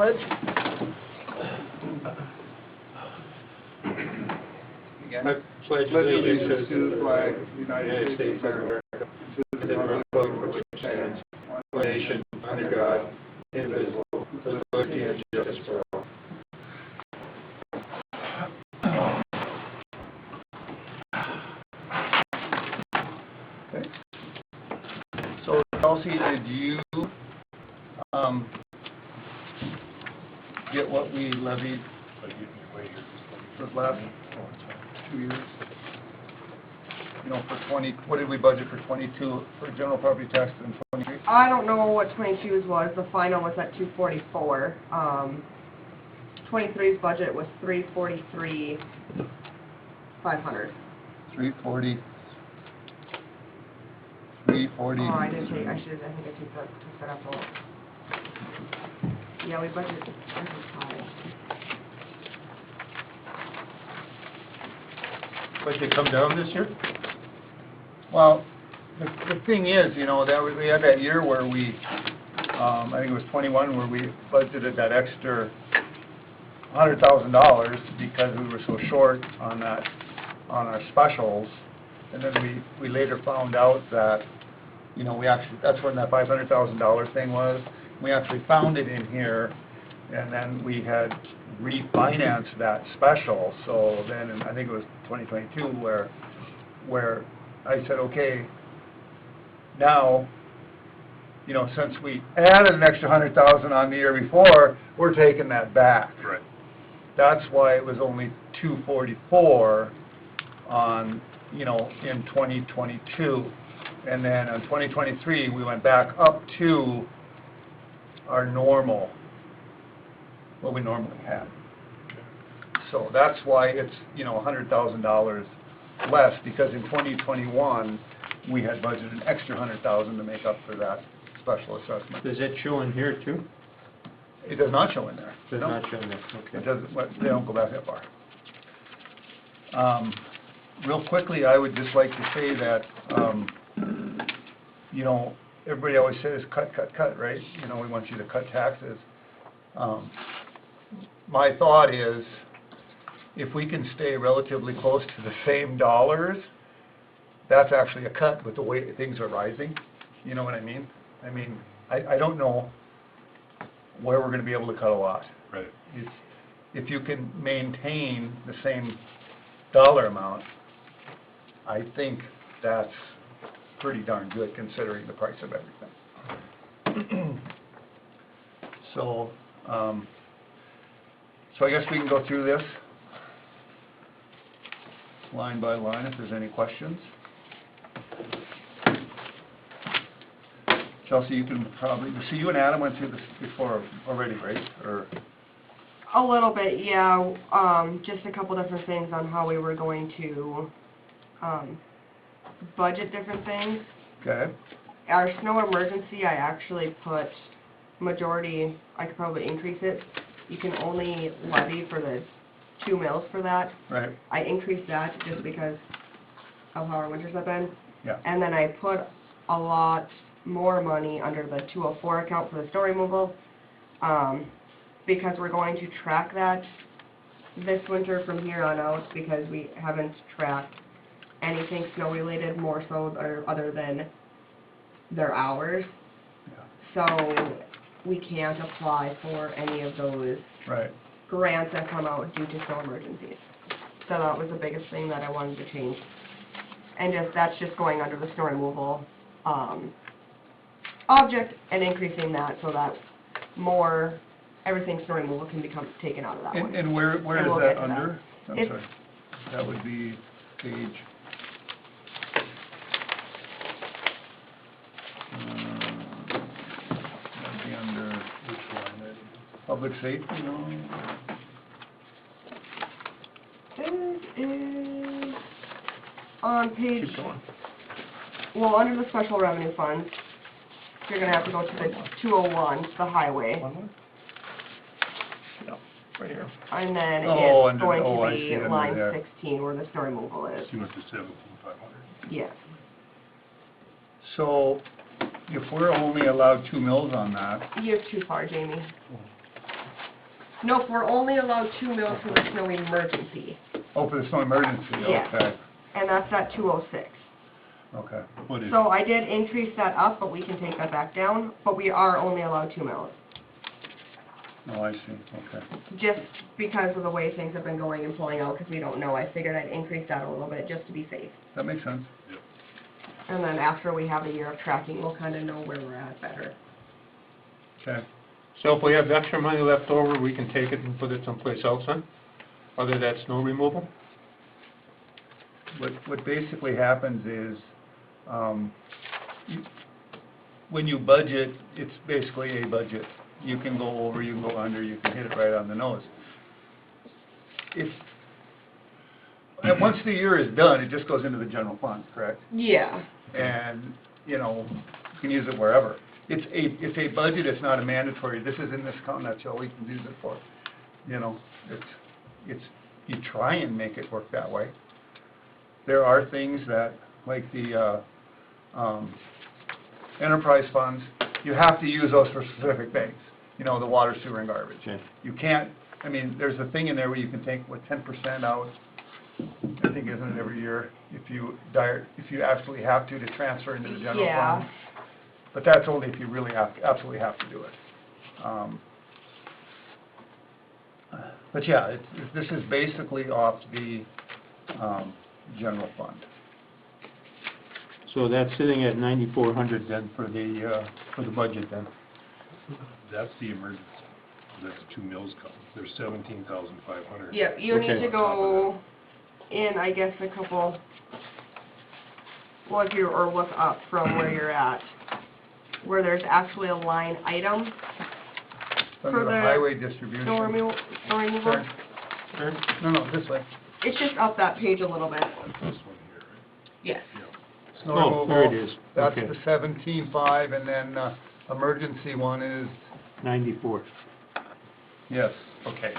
pledge. Again. I pledge allegiance to the flag of the United States of America, to the republic for which it stands, one nation, under God, indivisible, with liberty and justice for all. Okay. So, Chelsea, did you get what we levied for the last 2 years? You know, for 20, what did we budget for 22 for general property tax and 23? I don't know what 22's was. The final was at 244. 23's budget was 343, 500. 340. 340. Oh, I didn't take. I think I took that up all. Yeah, we budgeted. This is high. But they come down this year? Well, the thing is, you know, that we had that year where we, I think it was 21, where we budgeted that extra $100,000 because we were so short on that, on our specials, and then we later found out that, you know, we actually, that's when that $500,000 thing was. We actually found it in here, and then we had refinanced that special. So then, I think it was 2022, where I said, okay, now, you know, since we added an extra $100,000 on the year before, we're taking that back. Right. That's why it was only 244 on, you know, in 2022. And then in 2023, we went back up to our normal, what we normally had. So that's why it's, you know, $100,000 less, because in 2021, we had budgeted an extra $100,000 to make up for that special assessment. Does it show in here too? It does not show in there. Does No. not show in there, okay. It doesn't, they don't go back that far. Real quickly, I would just like to say that, you know, everybody always says cut, cut, cut, right? You know, we want you to cut taxes. My thought is, if we can stay relatively close to the same dollars, that's actually a cut with the way things are rising. You know what I mean? I mean, I don't know where we're going to be able to cut a lot. Right. If you can maintain the same dollar amount, I think that's pretty darn good considering the price of everything. So I guess we can go through this line by line if there's any questions. Chelsea, you can probably, see, you and Adam went through this before already, right? Or A little bit, yeah. Just a couple different things on how we were going to budget different things. okay, Our snow emergency, I actually put majority, I could probably increase it. You can only levy for the 2 mills for that. right, I increased that just because of how our winters have been. yeah, And then I put a lot more money under the 204 account for the snow removal, because we're going to track that this winter from here on out, because we haven't tracked anything snow related more so or other than their hours. yeah, So we can't apply for any of those right. grants that come out due to snow emergencies. So that was the biggest thing that I wanted to change. And that's just going under the snow removal object and increasing that so that more, everything snow removal can become taken out of that one. And where And is we'll that get to under? that. I'm It's- sorry. That would be page. That'd be under which one? Public safety, no? It is on page, Keep going. well, under the special revenue funds, you're gonna have to go to the 201, the highway, One more? No, right here. and then Oh, it's under- going oh, I to see, be under line there. 16 where the snow removal is. You went to 17,500. Yes. So, if we're only allowed 2 mills on that, You're too far, Jamie. Nope, we're only allowed 2 mills for the snow emergency, Oh, for the snow emergency, Yeah. okay, and that's at 206. okay. What is, So I did increase that up, but we can take that back down, but we are only allowed 2 mills. Oh, I see, okay. Just because of the way things have been going and pulling out, because we don't know, I figured I'd increase that a little bit just to be safe. That makes sense. And then after we have a year of tracking, we'll kind of know where we're at better. Okay. So if we have extra money left over, we can take it and put it someplace else then? Other than snow removal? What basically happens is, when you budget, it's basically a budget. You can go over, you can go under, you can hit it right on the nose. And once the year is done, it just goes into the general fund, correct? Yeah. And, you know, you can use it wherever. It's a budget, it's not a mandatory, this is in this account, that's all we can use it for. You know, you try and make it work that way. There are things that, like the, enterprise funds, you have to use those for specific things. You know, the water, sewer, and garbage. Okay. You can't, I mean, there's a thing in there where you can take, 10% out, I think, isn't it, every year, if you absolutely have to transfer into the general Yeah. fund. But that's only if you really absolutely have to do it. But yeah, this is basically off the, general fund. So that's sitting at 9,400 then for the budget then? that's the emergency, that's the 2 mills count, there's 17,500. Yep, you need Okay. to go in, I guess, a couple, well, if you, or look up from where you're at, where there's actually a line item, Under For the the highway distribution. snow removal, Turn. No, this way. It's just up that page a little bit. This one here, right? Yes. Yeah. Snow Oh, removal, there it is. that's Okay. the 17.5, and then, emergency one is, 94. yes, okay.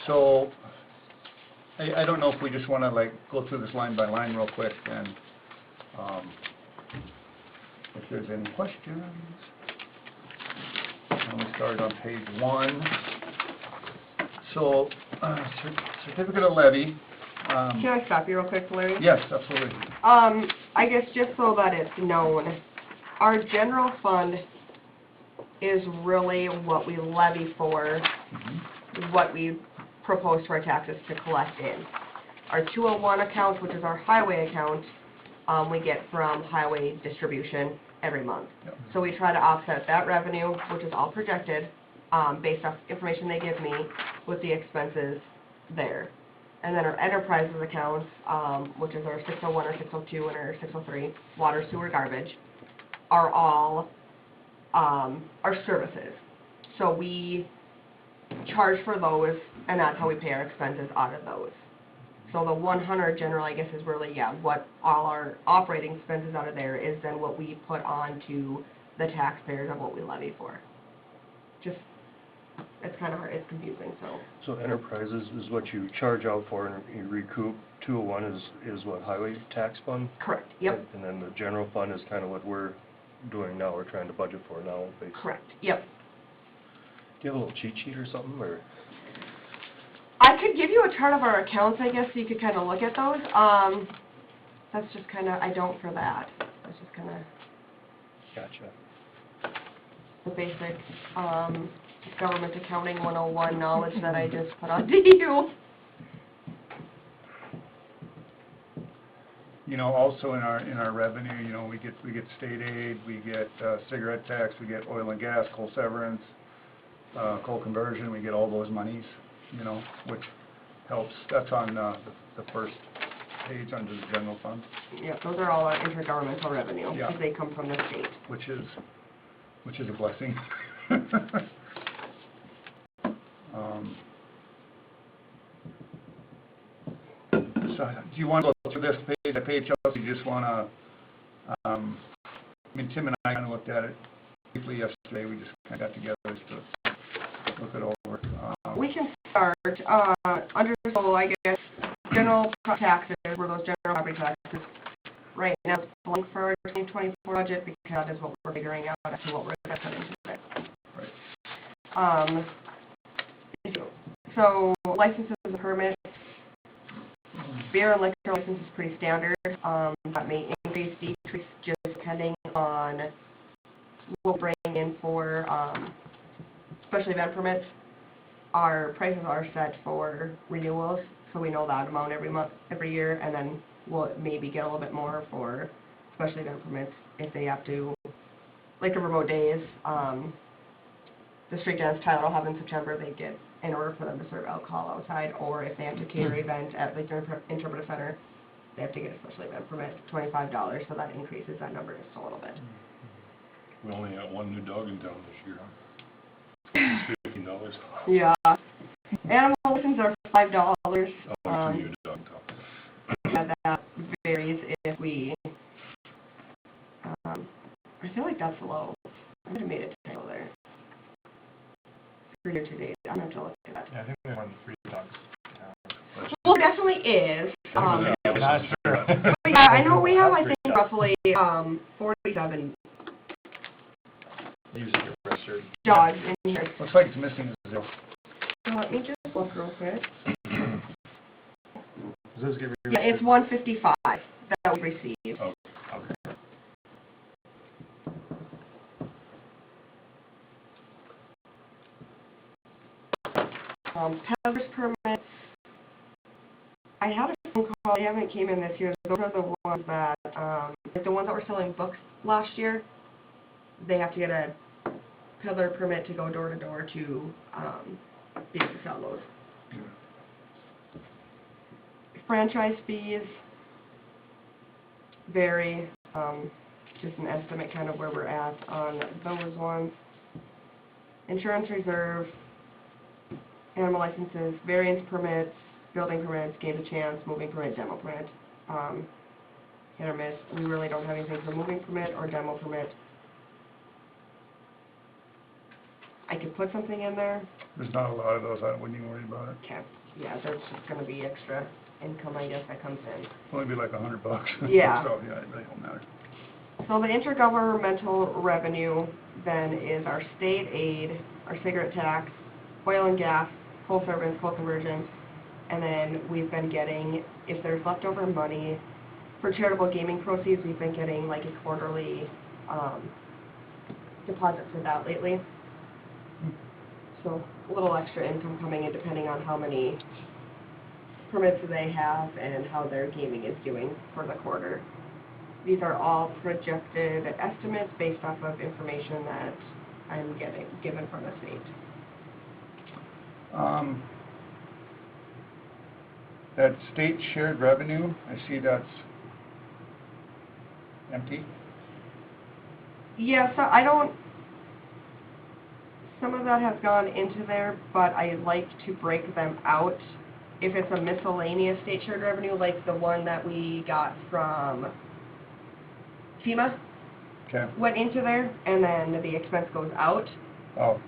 So, I don't know if we just wanna like go through this line by line real quick and, if there's any questions. And we start on page 1. So, certificate of levy, Can I stop you real quick, Larry? yes, absolutely. I guess just so that it's known, our general fund is really what we levy for, Mhm. what we propose to our taxes to collect in. Our 201 account, which is our highway account, we get from highway distribution every month. Yep. So we try to offset that revenue, which is all projected, based off information they give me, with the expenses there. And then our enterprises accounts, which is our 601 or 602 and our 603, water, sewer, garbage, are all, our services. So we charge for those, and that's how we pay our expenses out of those. So the 100 general, I guess, is really, what all our operating expenses out of there is then what we put on to the taxpayers of what we levy for. Just, it's kind of hard, it's confusing, so. So enterprises is what you charge out for and you recoup. 201 is what, highway tax fund? Correct, yep, And then the general fund is kind of what we're doing now, we're trying to budget for now, basically. correct, yep. Do you have a little cheat sheet or something, or? I could give you a chart of our accounts, I guess, so you could kind of look at those. That's just kind of, I don't for that. That's just kind of Gotcha. the basic, government accounting 101 knowledge that I just put onto you. You know, also in our revenue, you know, we get state aid, we get cigarette tax, we get oil and gas, coal severance, coal conversion, we get all those monies, you know, which helps. That's on the first page under the general fund, Yeah, those are all our intergovernmental revenue, Yeah. because they come from the state. which is a blessing. So, do you want to go through this page by page, or do you just want to, I mean, Tim and I kind of looked at it briefly yesterday, we just kind of got together just to look it over. We can start, under, so I guess, general taxes, were those general property taxes. Right now, it's blank for our 2024 budget, because that is what we're figuring out as to what we're going to put into it. So licenses and permits, beer and liquor license is pretty standard. That may increase, decrease, just depending on what we're bringing in for, special event permits. Our prices are set for renewals, so we know that amount every year, and then we'll maybe get a little bit more for special event permits if they have to, like the remote days, the street dance Tyler will have in September, they get, in order for them to serve alcohol outside, or if they have to cater an event at like their interpretive center, they have to get a special event permit, $25, so that increases that number just a little bit. We only got one new dog in town this year, huh? It's $15. Yeah. Animal licenses are $5. Oh, two new dog in town. Yeah, that varies if we, I feel like that's low. I might have made it to title there. For year to date, I'm gonna have to look at that. Yeah, I think we have 3 dogs. Well, it definitely is. Not sure. But yeah, I know we have, I think, roughly, 47 Usually get registered. dogs in here. Looks like it's missing a 0. So let me just look real quick. Does those get Yeah, it's 155 that we received. Oh, Okay. Peddler's permits. I had a phone call, they haven't came in this year. Those are the ones that, like the ones that were selling books last year, they have to get a peddler permit to go door to door to, be able to sell those. Franchise fees vary, just an estimate kind of where we're at on those ones. Insurance reserve, animal licenses, variance permits, building permits, games of chance, moving permit, demo permit, hit or miss. We really don't have anything for moving permit or demo permit. I could put something in there. There's not a lot of those, I wouldn't even worry about it. Okay, yeah, there's just gonna be extra income, I guess, that comes in. Only be like $100. Yeah. So, yeah, it really don't matter. So the intergovernmental revenue then is our state aid, our cigarette tax, oil and gas, coal service, coal conversion, and then we've been getting, if there's leftover money for charitable gaming proceeds, we've been getting like a quarterly deposit for that lately. So a little extra income coming in depending on how many permits they have and how their gaming is doing for the quarter. These are all projected estimates based off of information that I'm given from the state. That state shared revenue, I see that's empty. Yeah, so some of that has gone into there, but I like to break them out. If it's a miscellaneous state shared revenue, like the one that we got from FEMA, Okay. went into there, and then the expense goes out. Oh,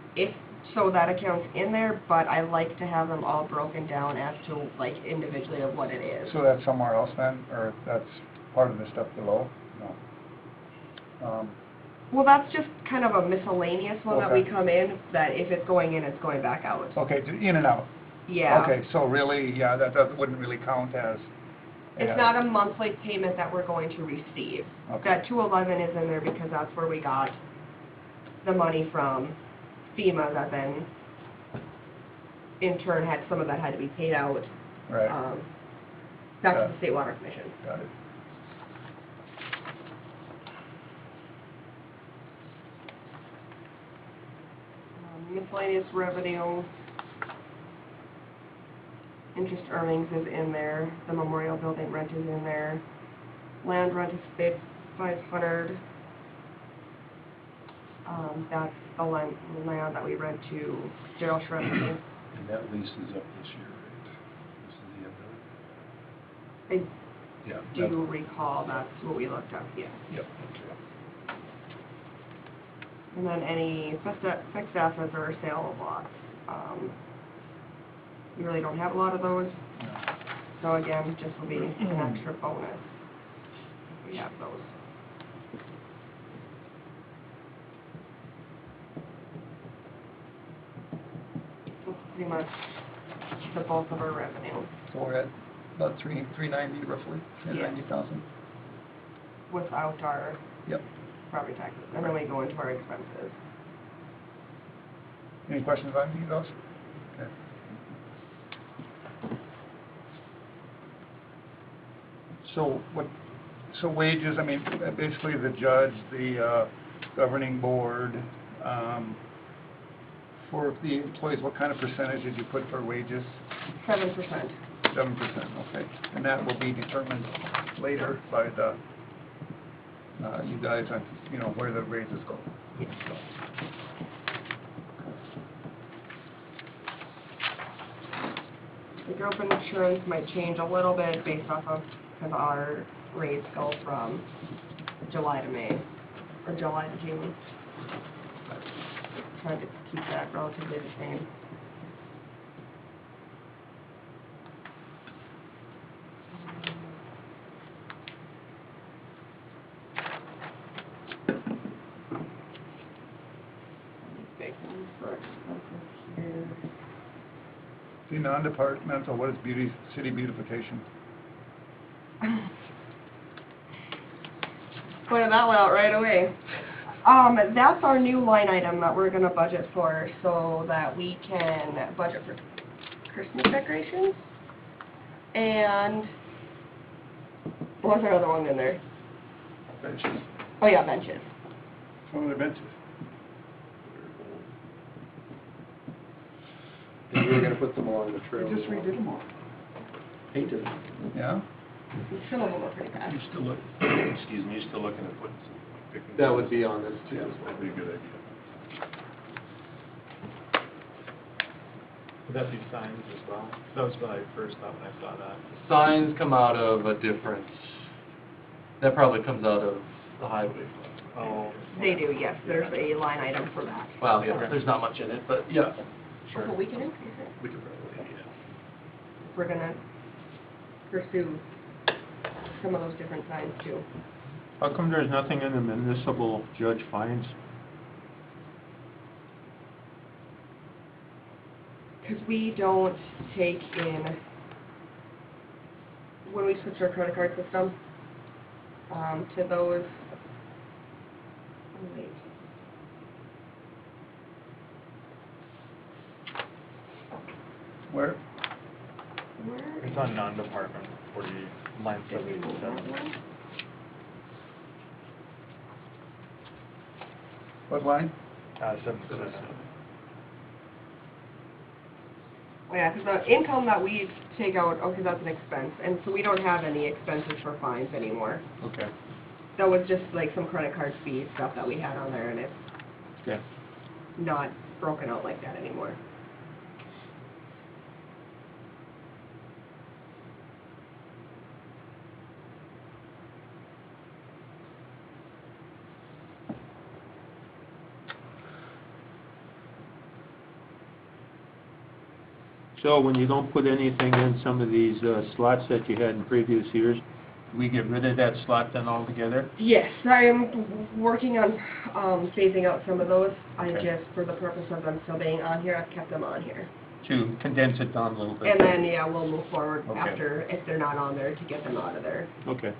So that account's in there, but I like to have them all broken down as to, like, individually of what it is. so that's somewhere else then, or that's part of the stuff below? No. Well, that's just kind of a miscellaneous one that we Okay. come in, that if it's going in, it's going back out. Okay, in and out. Yeah. Okay, so really, yeah, that wouldn't really count as. It's not a monthly payment that we're going to receive. Okay. That 211 is in there because that's where we got the money from FEMA that then, in turn, some of that had to be paid out Right, back to Yeah. the State Water Commission. got it. Miscellaneous revenue, interest earnings is in there, the memorial building rent is in there, land rent is $500. That's the land that we rent to Daryl Shredder. And that lease is up this year, right? This is the end of it? I Yeah. do recall that's what we looked up, yeah. Yep. And then any fixed assets or sale of lots. We really don't have a lot of those, so again, just will be an extra bonus if we have those. pretty much the bulk of our revenue So we're at about 390 roughly, 390,000. without our Yep. property taxes, and then we go into our expenses. Any questions on any of those? Okay. So so wages, I mean, basically the judge, the governing board, for the employees, what kind of percentage did you put for wages? 7%. 7%, okay. And that will be determined later by the, you guys on, you know, where the raises go. Yes. The group insurance might change a little bit based off of, because our rates go from July to May, or July to June. Trying to keep that relatively the same. Big ones for expenses here. See, non-departmental, what is city beautification? Pointed that one out right away. That's our new line item that we're gonna budget for, so that we can budget for Christmas decorations. And what's our other one in there? Benches. Oh yeah, benches. Some of the benches. And we were gonna put them along the trail. We just redid them all. Painted. Yeah? Some of them are pretty bad. You're still look, excuse me, you're still looking at putting some picnic. That would be on this too. Yeah, that'd be a good idea. Would that be signs as well? That was what I first thought when I saw that. Signs come out of a different, that probably comes out of the highway fund. Oh. They do, yes, there's a line item for that. Well, yeah, there's not much in it, but yeah, sure. So we can increase it, We could probably, yeah. if we're gonna pursue some of those different signs too. How come there's nothing in the municipal judge fines? Because we don't take in, when we switch our credit card system, to those, oh wait. Where? Where? It's on non-department 40, line Did we move that 77. one? What line? 7%. Oh yeah, because the income that we take out, okay, that's an expense, and so we don't have any expenses for fines anymore. Okay, That was just like some credit card fee stuff that we had on there, and it's okay. not broken out like that anymore. So when you don't put anything in some of these slots that you had in previous years, we get rid of that slot then altogether? Yes, I'm working on phasing out some of those. I Okay. just, for the purpose of them still being on here, I've kept them on here. To condense it down a little bit? And then, yeah, we'll move forward Okay. after, if they're not on there, to get them out of there. Okay.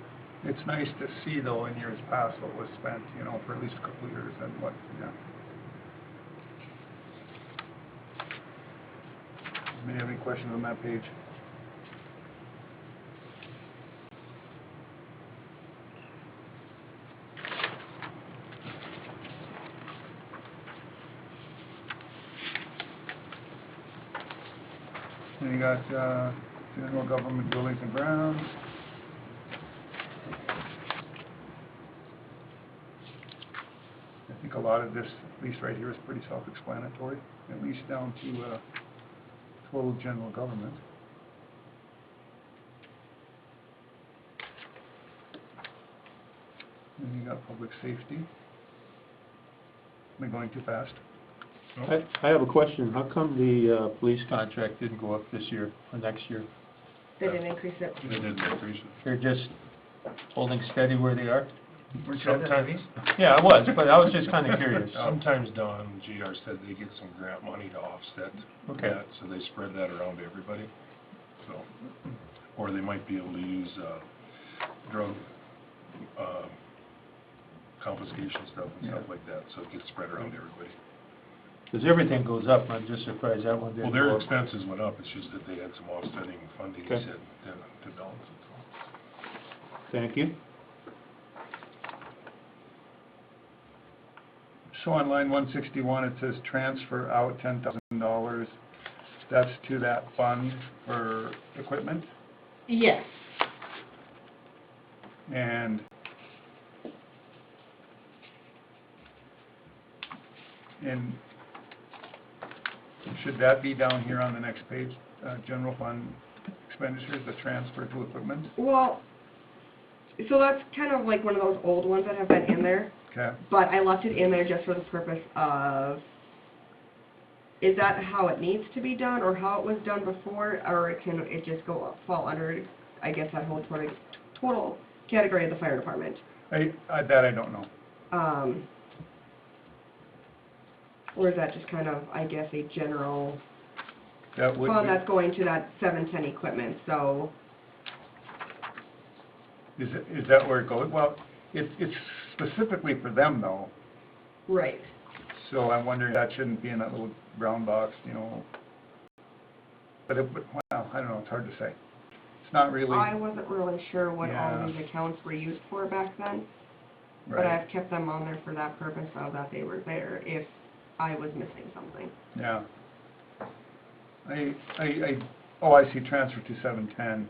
It's nice to see though in years past what was spent, you know, for at least a couple of years and what, yeah. Anybody have any questions on that page? Then you got, general government buildings and grounds. I think a lot of this, at least right here, is pretty self-explanatory, at least down to, total general government. Then you got public safety. Am I going too fast? I have a question. How come the police contract didn't go up this year or next year? They didn't increase it. They didn't increase it. They're just holding steady where they are? Weren't you at that Sometimes, meeting? Yeah, I was, but I was just kinda curious. sometimes Don and GR said they get some grant money to offset Okay. that, so they spread that around to everybody. So, or they might be able to use, drug, confiscation stuff and stuff Yeah. like that, so it gets spread around to everybody. Cause everything goes up, I'm just surprised that one Well, didn't their go up. expenses went up, it's just that they had some offsetting funding, they Okay. said, to balance it, so. Thank you. So on line 161, it says transfer out $10,000. That's to that fund for equipment? Yes. And should that be down here on the next page, general fund expenditures, the transfer to equipment? Well, so that's kind of like one of those old ones that have been in there, Okay, but I left it in there just for the purpose of, is that how it needs to be done, or how it was done before, or can it just fall under, I guess, that whole total category of the fire department? that I don't know. Or is that just kind of, I guess, a general That would fund be, that's going to that 710 equipment, so, is that where it goes? Well, it's specifically for them though, right. so I'm wondering if that shouldn't be in that little brown box, you know. But well, I don't know, it's hard to say. It's not really, I wasn't really sure what all Yeah. these accounts were used for back then, but right, I've kept them on there for that purpose of that they were there if I was missing something. yeah. I see transfer to 710,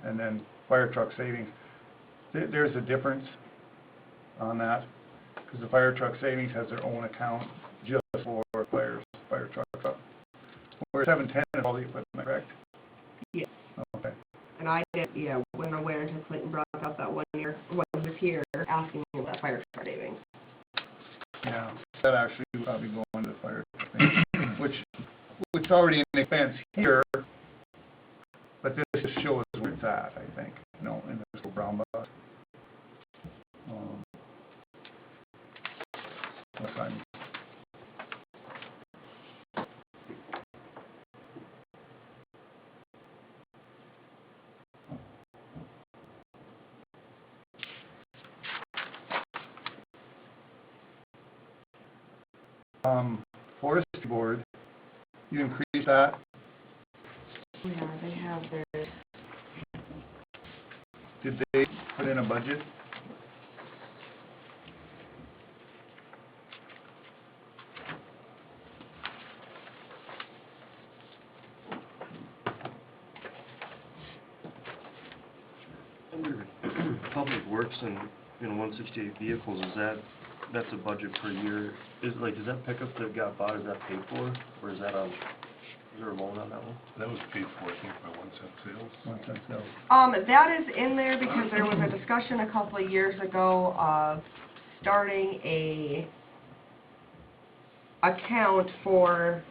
and then fire truck savings. There's a difference on that, because the fire truck savings has their own account just for fire truck. Where 710 is all the equipment, correct? Yes. Okay, And I wasn't aware until Clinton brought up that one year, when he was here, asking me about fire truck savings. yeah, that actually would probably go into the fire truck thing, which already in expense here, but this just shows where it's at, I think, in this little brown box. Unless I'm forestry board, you increase that, Yeah, they have their, did they put in a budget? Under Public Works and, 168 vehicles, that's a budget per year? Is that pickup that got bought, is that paid for, or is there a loan on that one? That was paid for, I think, by 1 cent sales. 1 cent sales. that is in there because there was a discussion a couple of years ago of starting a account for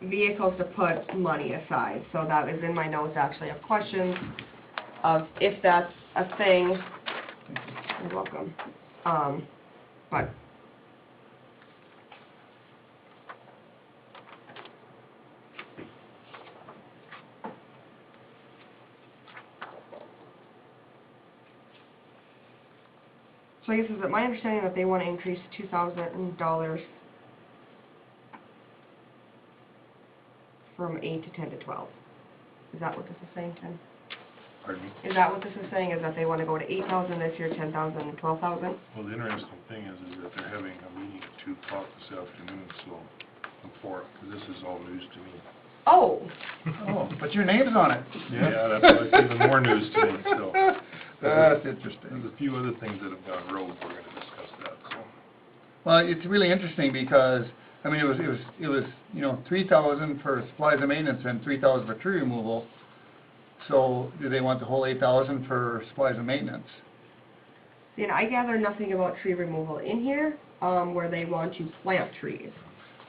vehicles to put money aside. So that is in my notes actually of questions of if that's a thing. You're welcome. But so I guess is it my understanding that they want to increase $2,000 from 8 to 10 to 12. Is that what this is saying, Ken? Pardon me? Is that what this is saying, is that they want to go to 8,000 this year, 10,000, 12,000? Well, the interesting thing is that they're having a meeting at 2 o'clock this afternoon, so I'm for it, because this is all news to me. Oh, Oh, but your name's on it. Yeah, that's why it's even more news to me, so. That's There's interesting. a few other things that have gone rogue, we're gonna discuss that, so. Well, it's really interesting because, I mean, it was, 3,000 for supplies and maintenance and 3,000 for tree removal. So do they want the whole 8,000 for supplies and maintenance? and I gather nothing about tree removal in here, where they want to plant trees.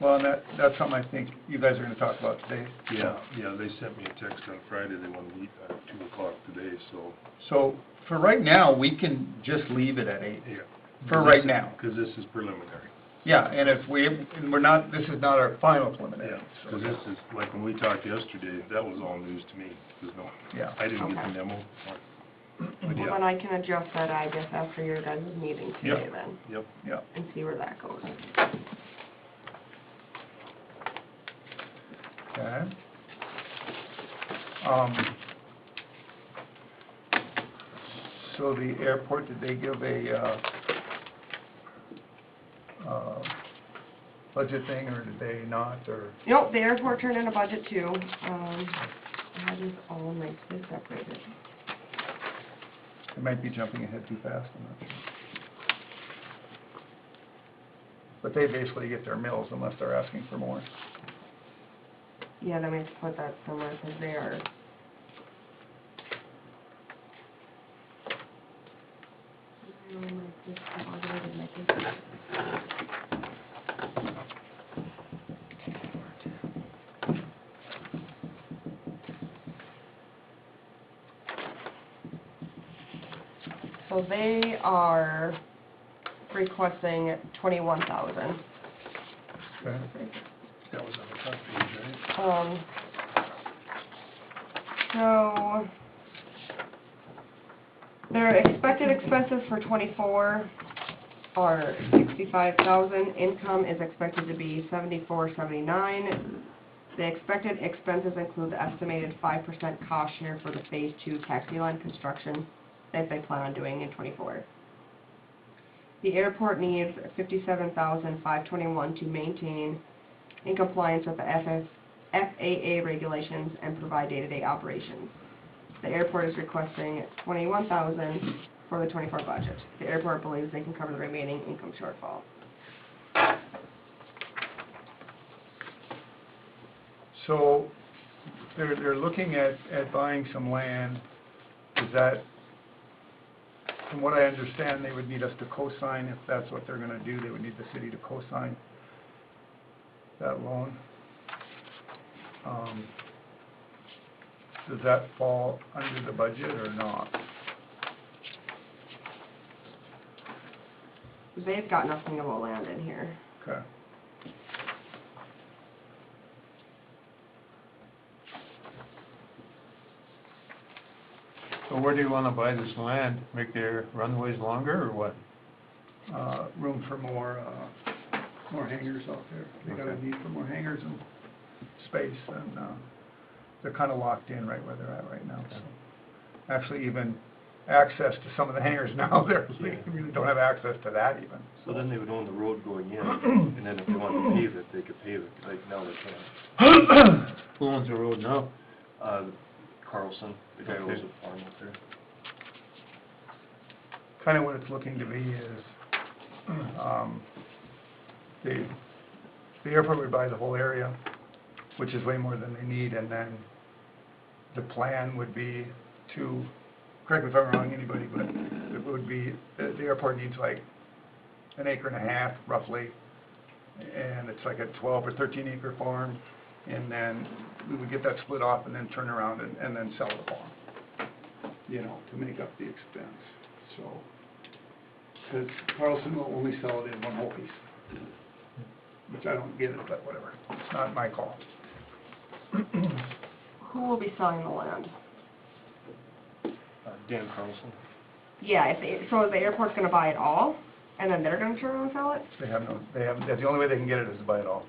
Well, and that's something I think you guys are gonna talk about today. Yeah, they sent me a text on Friday, they wanna meet at 2 o'clock today, so. So, for right now, we can just leave it at 8. Yeah. For right now. Because this is preliminary. Yeah, and if and we're not, this is not our final preliminary. so- Because this is, like when we talked yesterday, that was all news to me, because Yeah. I didn't get Okay. the memo. But Well, yeah, then I can adjust that, I guess, after your guys' meeting today Yep. then, yep. Yeah. and see where that goes. Okay. So the airport, did they give a, budget thing, or did they not, or? Nope, the airport turned in a budget too, I had this all nicely separated. They might be jumping ahead too fast, I'm not sure. But they basically get their mills unless they're asking for more. Yeah, then we have to put that somewhere, because they are. So they are requesting 21,000. Okay. That was on the front page, right? So, their expected expenses for 24 are 65,000. Income is expected to be 7479. The expected expenses include the estimated 5% cost share for the Phase 2 taxi line construction that they plan on doing in 24. The airport needs 57,521 to maintain in compliance with the FAA regulations and provide day-to-day operations. The airport is requesting 21,000 for the 24 budget. The airport believes they can cover the remaining income shortfall. So, they're looking at buying some land. Is that, from what I understand, they would need us to co-sign, if that's what they're gonna do, they would need the city to co-sign that loan. Does that fall under the budget or not? They've got nothing about land in here. Okay. So where do you wanna buy this land? Make their runways longer, or what? Room for more hangars out there. They got a Okay. need for more hangars and space, and, they're kinda locked in right where they're at right now, so. Actually, even access to some of the hangars now, they really don't have access to that even. So then they would own the road going in, and then if they wanted to pave it, they could pave it, like now they can't. Who owns the road now? Carlson, the guy who owns Okay. a farm up there. Kinda what it's looking to be is, the airport would buy the whole area, which is way more than they need, and then the plan would be to, correct me if I'm wrong, anybody, but it would be, the airport needs like an acre and a half roughly, and it's like a 12 or 13 acre farm, and then we would get that split off and then turn around and then sell the farm, you know, to make up the expense, so. Because Carlson will only sell it in one whole piece, which I don't get it, but whatever, it's not my call. Who will be selling the land? Dan Carlson. Yeah, so the airport's gonna buy it all, and then they're gonna turn around and sell it? They haven't, that's the only way they can get it is to buy it all.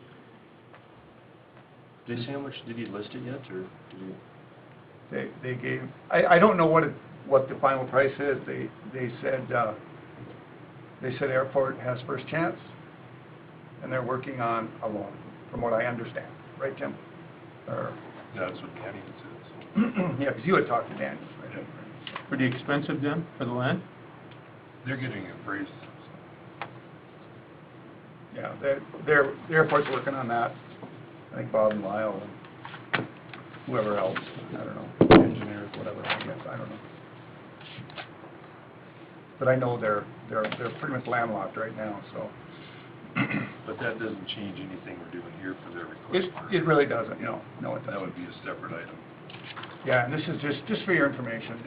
Did he say how much, did he list it yet, or did he? They gave, I don't know what the final price is, they said airport has first chance, and they're working on a loan, from what I understand, right, Jim? Or, That's what Kenny said, yeah, because you had talked to Danny, right? Pretty expensive then, for the land? so. They're getting it appraised. Yeah, the airport's working on that, I think Bob and Lyle and whoever else, I don't know, engineers, whatever, I guess, I don't know. But I know they're pretty much landlocked right now, so. But that doesn't change anything we're doing here for their request. It really doesn't, no, it That doesn't. would be a separate item. Yeah, and this is just for your information,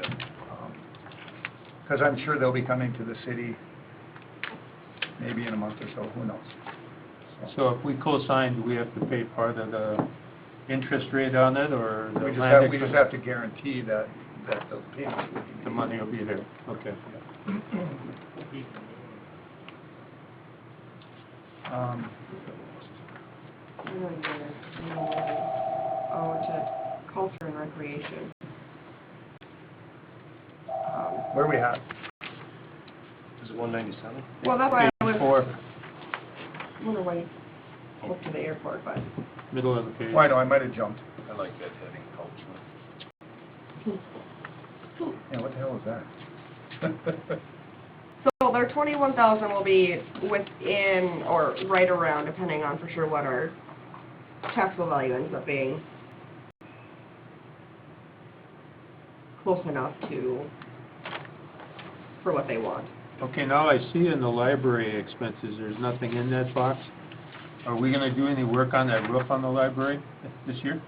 because I'm sure they'll be coming to the city maybe in a month or so, who knows? So if we co-sign, do we have to pay part of the interest rate on it, or the We land just expense? have to guarantee that the payments will be. The money will be there, okay. Um, Oh, to culture and recreation. Where are we at? Is it 197? Well, that's why I Page was, 4, I wonder why you looked to the airport, but. middle of the page. Oh, I know, I might have jumped. I like that heading, culture. Yeah, what the hell is that? So their 21,000 will be within, or right around, depending on for sure what our taxable value ends up being. Close enough for what they want. Okay, now I see in the library expenses, there's nothing in that box. Are we gonna do any work on that roof on the library this year,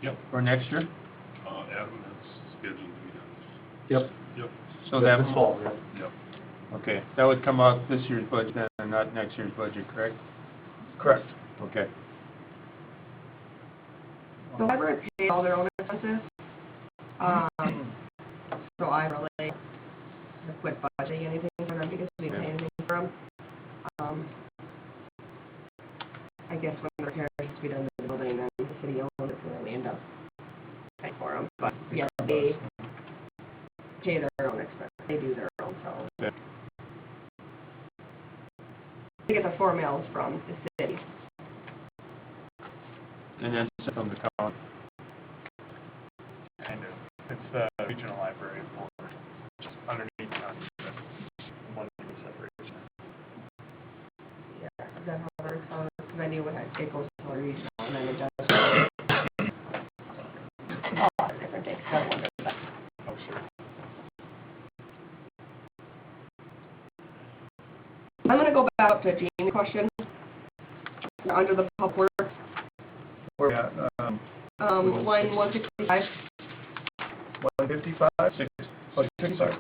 Yep. or next year? Adam, that's scheduled to be done. Yep. Yep. So that, Yep. okay, that would come out this year's budget and not next year's budget, correct? Correct. Okay. The library pays all their own expenses. So I really have quit budgeting anything for them because we didn't pay anything for them. I guess when the repairs have to be done to the building, then the city owns it, so then we end up paying for them. But yes, they pay their own expenses. They do their own, so. Okay. They get the 4 mills from the city. And then from the county. Kind of. It's the regional library board, just underneath one separation. Yeah, is that how they're called? Because I knew it goes to the regional and then it does. Oh, different things. I wondered that. Oh, sure. I'm gonna go back up to Jane's question. Under the public works, Where we at? line 165. 155? 65.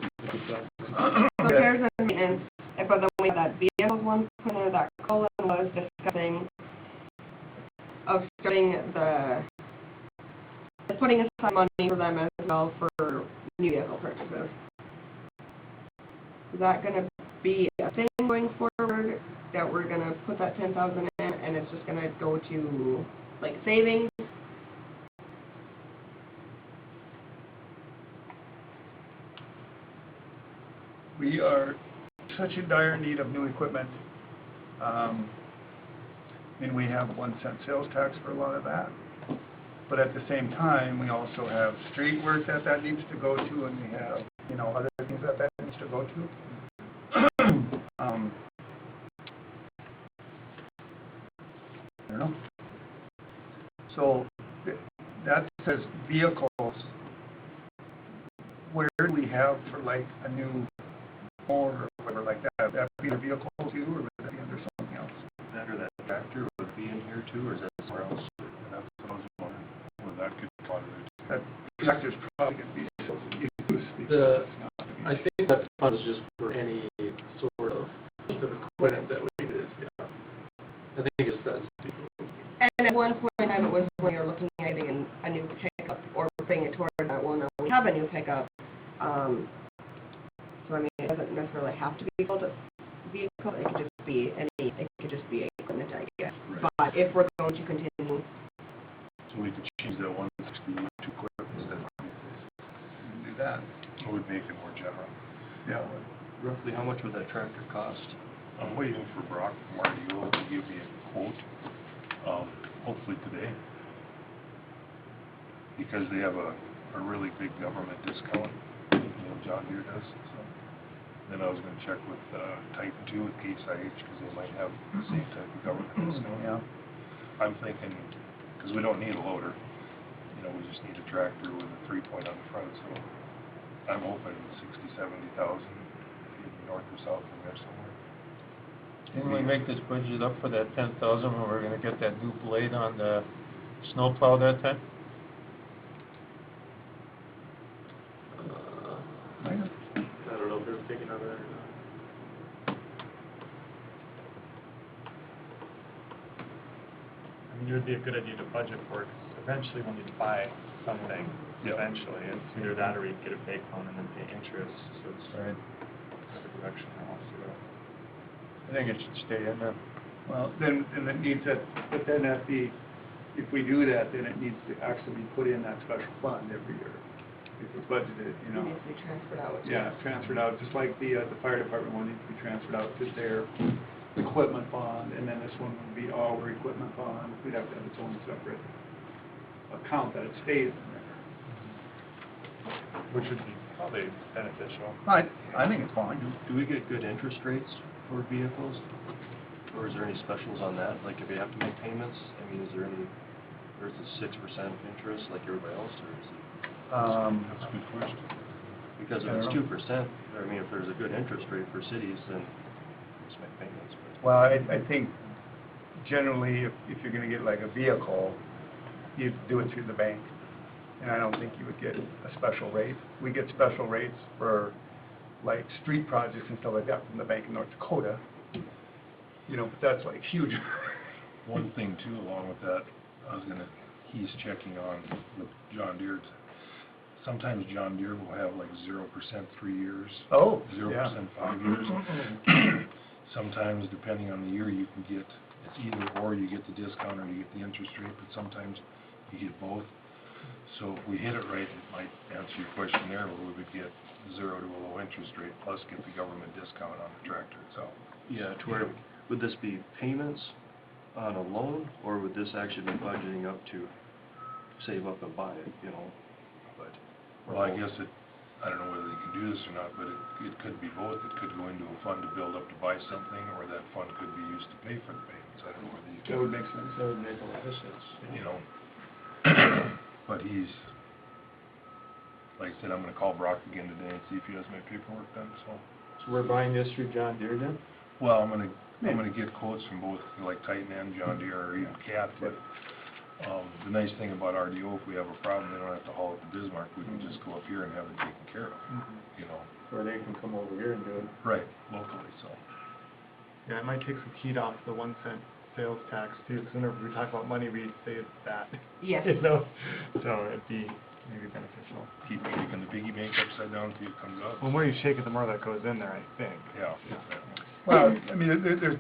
Repairs and maintenance, but then we have that vehicles one, put there that Colin was discussing of starting putting aside money for them as well for new vehicle purchases. Is that gonna be a thing going forward, that we're gonna put that 10,000 in and it's just gonna go to like savings? We are such in dire need of new equipment. And we have 1 cent sales tax for a lot of that. But at the same time, we also have street work that needs to go to, and we have, other things that needs to go to. I don't know. So that says vehicles. Where do we have for like a new or whatever like that? That be a vehicle too, or would that be under something else? Under that tractor would be in here too, or is that somewhere else? And that's what I was wondering, well, that could fall under it. That tractor's probably gonna be used. The- I think that fund is just for any sort of equipment that we did, yeah. I think it's that. And at one point in time, it was when you're looking at getting a new pickup or bringing it toward that, well, now we have a new pickup. So I mean, it doesn't necessarily have to be called a vehicle, it could just be equipment, I guess. Right. But if we're going to continue, So we could change that 160 to quick instead. Do that. It would make it more general. Yeah. Roughly how much would that tractor cost? I'm waiting for Brock from RDO to give me a quote, hopefully today. Because they have a really big government discount, John Deere does, so. Then I was gonna check with, Titan too, with Case IH, because they might have the same type of government discount. Yeah. I'm thinking, because we don't need a loader, we just need a tractor with a 3-point on the front, so I'm hoping 60,000 to 70,000, north or south from there somewhere. Didn't we make this budget up for that 10,000 when we were gonna get that new blade on the snowplow that time? I don't know if they're thinking of it or not. I mean, it would be a good idea to budget for it, 'cause eventually we'll need to buy something, Yeah. eventually. It's either that or we get a bank loan and then pay interest, so it's Right. the direction I want to go. I think it should stay in there. Well, then, and it needs to, but then if we do that, then it needs to actually be put in that special fund every year. If it's budgeted, you know. It needs to be transferred out. Yeah, transferred out, just like the fire department one needs to be transferred out to their equipment fund, and then this one would be our equipment fund. We'd have to have its own separate account that it stays in there. Which would be probably beneficial. I think it's fine. Do we get good interest rates for vehicles? Or is there any specials on that? Like if you have to make payments, I mean, is there any, or is it 6% interest like everybody else, or is it? That's a good question. Because if I don't it's know. 2%, I mean, if there's a good interest rate for cities, then just make payments. But Well, I think generally, if you're gonna get like a vehicle, you do it through the bank. And I don't think you would get a special rate. We get special rates for like street projects and stuff like that from the Bank of North Dakota. You know, but that's like huge. One thing too, along with that, he's checking on with John Deere. Sometimes John Deere will have like 0% 3 years. Oh, 0% yeah. 5 years. Sometimes, depending on the year, you can get, it's either or, you get the discount or you get the interest rate, but sometimes you get both. So if we hit it right, it might answer your question there, where we would get 0 to a low interest rate, plus get the government discount on the tractor itself. yeah, to where, would this be payments on a loan, or would this actually be budgeting up to save up and buy it, you know? But Well, I guess I don't know whether they can do this or not, but it could be both. It could go into a fund to build up to buy something, or that fund could be used to pay for the payments. I don't know whether you That would make sense. That would make a lot of sense. you know. But he's, like I said, I'm gonna call Brock again today and see if he has my paperwork done, so. So we're buying this through John Deere then? Well, I'm gonna get quotes from both, like Titan and John Deere, or even Cat, but, the nice thing about RDO, if we have a problem, they don't have to haul it to Bismarck, we can just go up here and have it taken care of, you know. Or they can come over here and do it. Right, locally, so. Yeah, it might take some heat off the 1 cent sales tax too, because whenever we talk about money, we say it's that. Yes. You know, so it'd be maybe beneficial. Keep shaking the piggy bank upside down until it comes out. Well, the more you shake it, the more that goes in there, I think. Yeah. Well, I mean,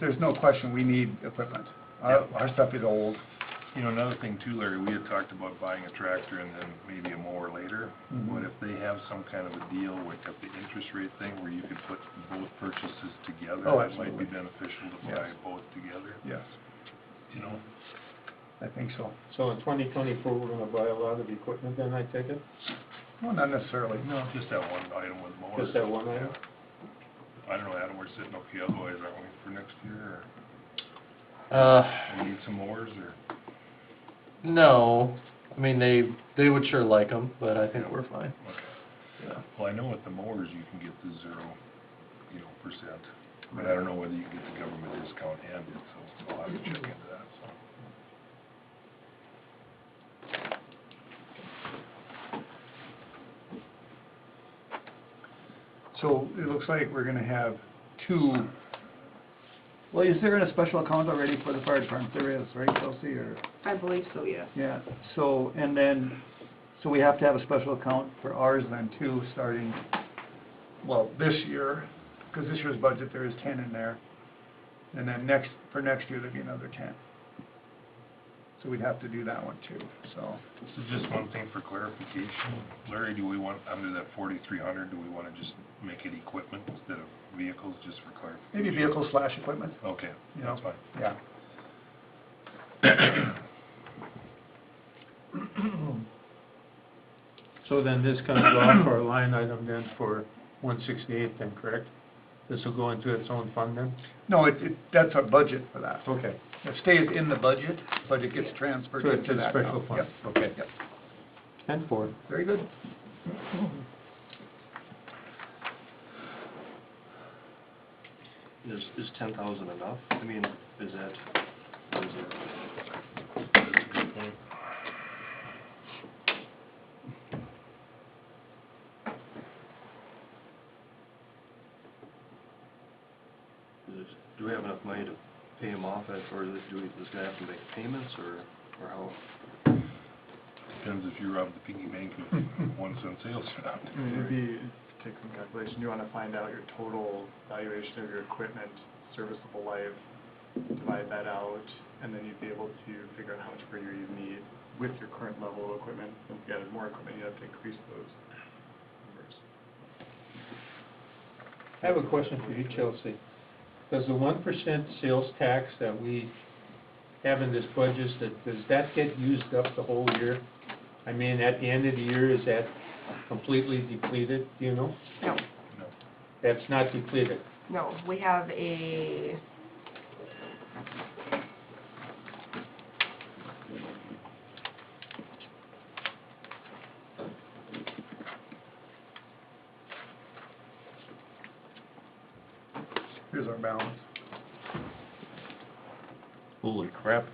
there's no question we need equipment. Our stuff is old. You know, another thing too, Larry, we had talked about buying a tractor and then maybe a mower later. Mhm. But if they have some kind of a deal with the interest rate thing where you could put both purchases together, Oh, it might be absolutely. beneficial to Yes. buy both together, Yes, you know? I think so. So in 2024, we're gonna buy a lot of equipment then, I take it? Well, not necessarily. No, just that one item with mowers. Just that one item? I don't know, Adam, we're sitting okay otherwise, aren't we, for next year, Uh, or we need some mowers, or? no, I mean, they would sure like them, but I think we're fine. Okay. Yeah. Well, I know with the mowers, you can get the 0%, but I don't know whether you can get the government discount and it, so I'll have to check into that, so. So it looks like we're gonna have two, well, is there a special account already for the fire department? There is, right, Chelsea, or? I believe so, yes. Yeah, so, and then, so we have to have a special account for ours then too, starting, well, this year, because this year's budget, there is 10 in there. And then for next year, there'd be another 10. So we'd have to do that one too, so. So just one thing for clarification, Larry, do we want, under that 4,300, do we want to just make it equipment instead of vehicles, just for clarification? Maybe vehicle/equipment, Okay, you know? that's fine. Yeah. So then this comes off our line item then for 168 then, correct? This will go into its own fund then? No, that's our budget for that. Okay. It stays in the budget, but it gets transferred So into it's a that special account. fund, Yep. okay. Yep. 10-4. Very good. is 10,000 enough? I mean, is that, is it? That's a good point. Do we have enough money to pay him off, or does this guy have to make payments, or how? Depends if you rob the piggy bank of 1 cent sales or not. I mean, it'd be, take some calculation, you wanna find out your total valuation of your equipment, serviceable life, divide that out, and then you'd be able to figure out how much per year you need with your current level of equipment. And if you added more equipment, you have to increase those numbers. I have a question for you, Chelsea. Does the 1% sales tax that we have in this budget, does that get used up the whole year? I mean, at the end of the year, is that completely depleted, do you know? No, No. That's not depleted. no, we have a, Here's our balance. Holy crap.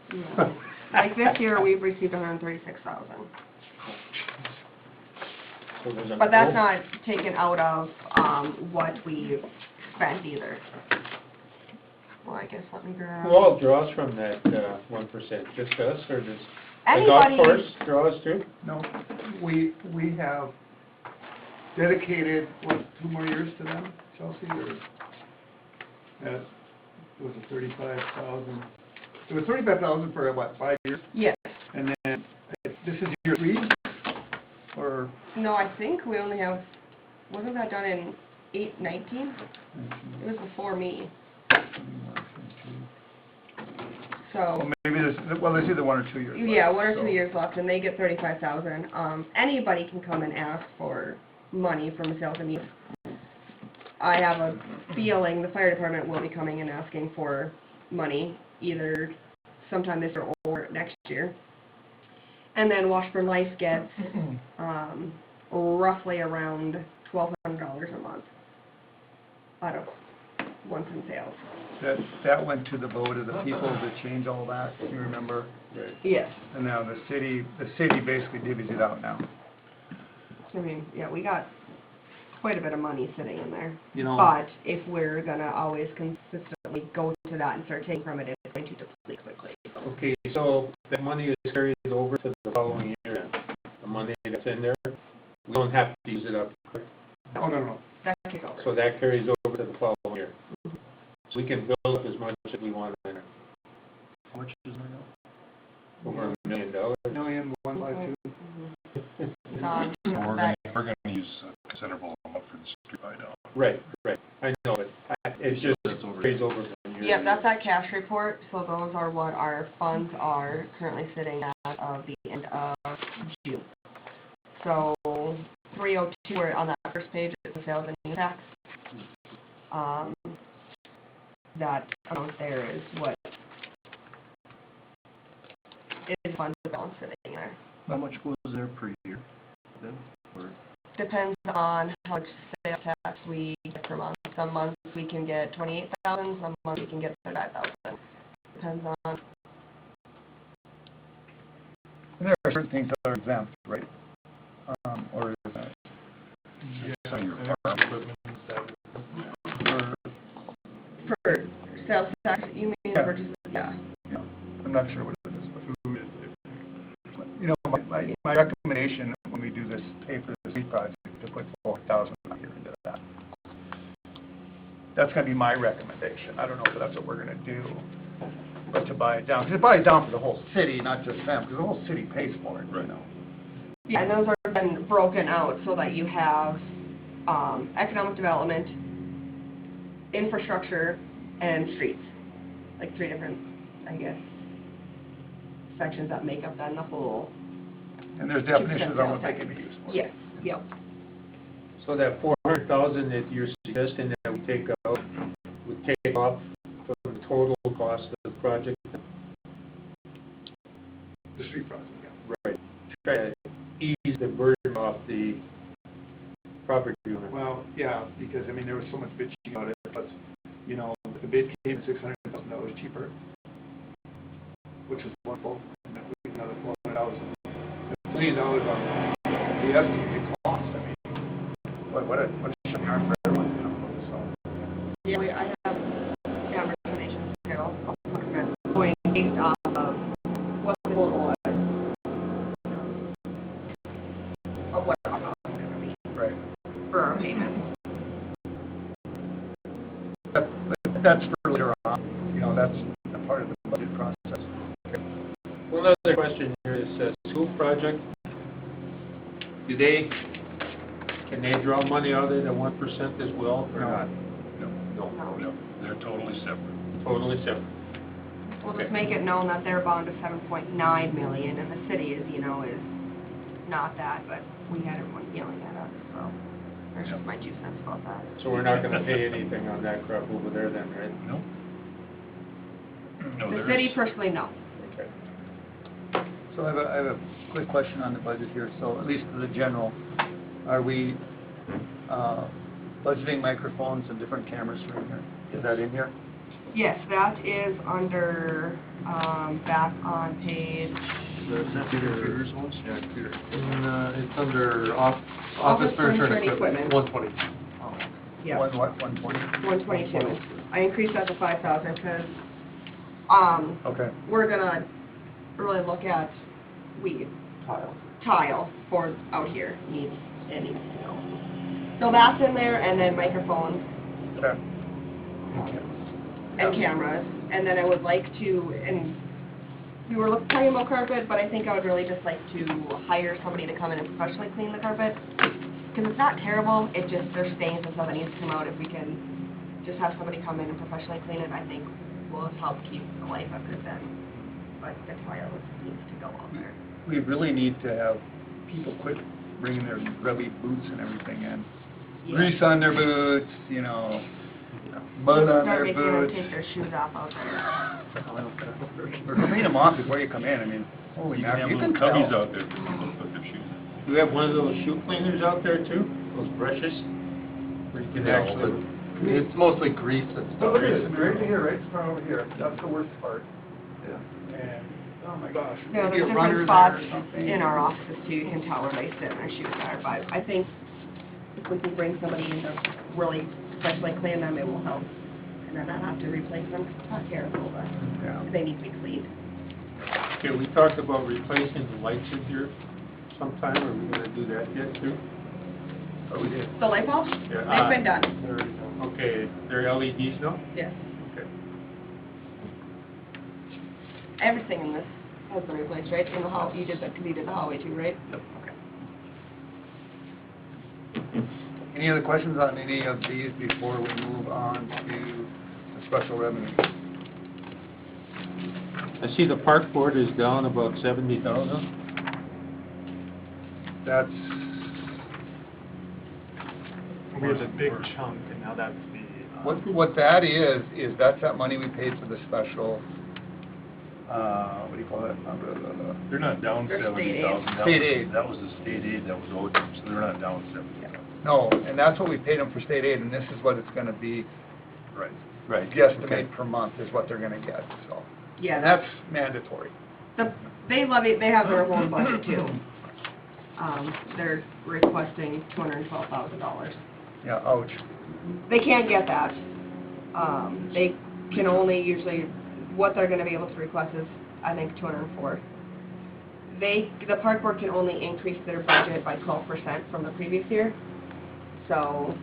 like this year, we've received 136,000. So there's a But that's hole. not taken out of, what we've spent either. Well, I guess let me grab. Who all draws from that, 1%? Just us, or does the golf Anybody, course draws too? No, we have dedicated, what, 2 more years to them, Chelsea, or? That was a 35,000. It was 35,000 for what, 5 years? yes, And then, this is year 3? Or? no, I think we only have, wasn't that done in 19? It was before me, so. Well, maybe there's either 1 or 2 years left. Yeah, 1 or 2 so- years left, and they get 35,000. Anybody can come and ask for money from the sales and use. I have a feeling the fire department will be coming and asking for money, either sometime this year or next year. And then Washburn Life gets, roughly around $1,200 a month out of 1 cent sales. That went to the vote of the people to change all that, you remember? Yes. And now the city basically divvies it out now. I mean, yeah, we got quite a bit of money sitting in there. You know, But if we're gonna always consistently go to that and start taking from it, it's going to deplete quickly. Okay, so that money is carried over to the following year, then? The money that's in there, we don't have to use it up, correct? oh, no. That takes over. So that carries over to the following year. So we can build up as much as we want in there, How much is there now? over $1 million. $1,152,000. Um, We're that- gonna use a considerable amount for the street buy down. Right, I know, but it's just That's over. carries over from year to Yep, that's year. that cash report, so those are what our funds are currently sitting at of the end of June. So 302, where on that first page, is the sales and use tax. That amount there is what is fund balance sitting there. How much goes there per year then? Or, Depends on how much sales tax we get per month. Some months we can get 28,000, some months we can get 35,000. Depends on, And there are certain things that are exempt, right? Or is that? Some of your And farm equipment and stuff. Or, for sales tax, you mean Yeah. purchases, yeah. you know, I'm not sure what it is, but. Food is, You know, my recommendation when we do this, pay for the street project, to put 4,000 a year into that. That's gonna be my recommendation. I don't know if that's what we're gonna do, but to buy it down, because it buys it down for the whole city, not just them, because the whole city pays for it, you know. Yeah, and those are been broken out so that you have, economic development, infrastructure, and streets. Like 3 different, I guess, sections that make up then the whole, And there's definitions on what they can be used for. yes, yep. So that 400,000 that you're suggesting that we take out, would take off from the total cost of the project? The street project, yeah. Right. Try to ease the burden off the property owner. Well, yeah, because, I mean, there was so much bitching about it, but, you know, the $1 another $400,000. $1 million on the estimated cost, I mean, what a shot for everyone, you know, so. Yeah, I have conversations, you know, going based off of what the total was. Of what our cost is gonna be Right. for our payments. But that's for later on, you know, that's a part of the budget process. One other question here is, school project, can they draw money out of it at 1% as well, or No. not? No, no, they're totally separate. Totally separate. We'll Okay. just make it known that their bond is 7.9 million, and the city is, you know, is not that, but we had everyone yelling at us, so there's just my 2 cents about that. So we're not gonna pay anything on that crap over there then, right? No. No, The there city is- personally, no. Okay. So I have a quick question on the budget here. So at least for the general, are we budgeting microphones and different cameras for in here? Is that in here? Yes, that is under, back on page, Is that Peter Peters ones? Yeah, computer. It's under office Office furniture and furniture and equipment, equipment. 120. Oh. yeah, One what, 120? 122. I increased that to 5,000 because, Okay. we're gonna really look at weed. Tile for out here needs, you know. So that's in there, and then microphones Okay. and cameras. And then I would like to, and we were talking about carpet, but I think I would really just like to hire somebody to come in and professionally clean the carpet. Because it's not terrible, it just, there's stains and stuff that needs to come out. If we can just have somebody come in and professionally clean it, I think will help keep the life of it then. But the tile needs to go out there. We really need to have people quit bringing their grubby boots and everything in. Yeah. Grease on their boots, you know, mud on Start their making them boots. take their shoes off out there. Or clean them off before you come in, I mean, holy mackerel, you can tell. out there, people put their shoes in. Do we have one of those shoe cleaners out there too? Those brushes? Where you can No, actually... It's mostly grease and So stuff. look at this, right here, right from over here, that's the worst part. Yeah. And, oh my gosh. Yeah, maybe there's a runner different there or spots something. in our offices too, you can tell where they sit and their shoes are, but I think if we can bring somebody in to really professionally clean them, it will help. And then not have to replace them, it's not terrible, but Yeah. they need to be cleaned. Okay, we talked about replacing the lights in here sometime, are we gonna do that yet too? Oh, we did. The light bulbs, Yeah, they've been done, Okay, they're LEDs now? yes. Okay. Everything in this has been replaced, right? In the hall, you did the hallway too, right? Yep. Any other questions on any of these before we move on to the special revenue? I see the park board is down about 70,000. That's, We have a big chunk, and now that's the, what that is that's that money we paid for the special, what do you call it? They're not down They're state aid. 70,000. State aid. That was the state aid that was owed them, so they're not down 70,000. No, and that's what we paid them for state aid, and this is what it's gonna be, Right. right, guesstimate per month is what they're gonna get, so. Yeah, And that's mandatory. they levy, they have their own budget too. They're requesting $212,000. Yeah, ouch. They can't get that. They can only usually, what they're gonna be able to request is, I think, 204. The park board can only increase their budget by 12% from the previous year, so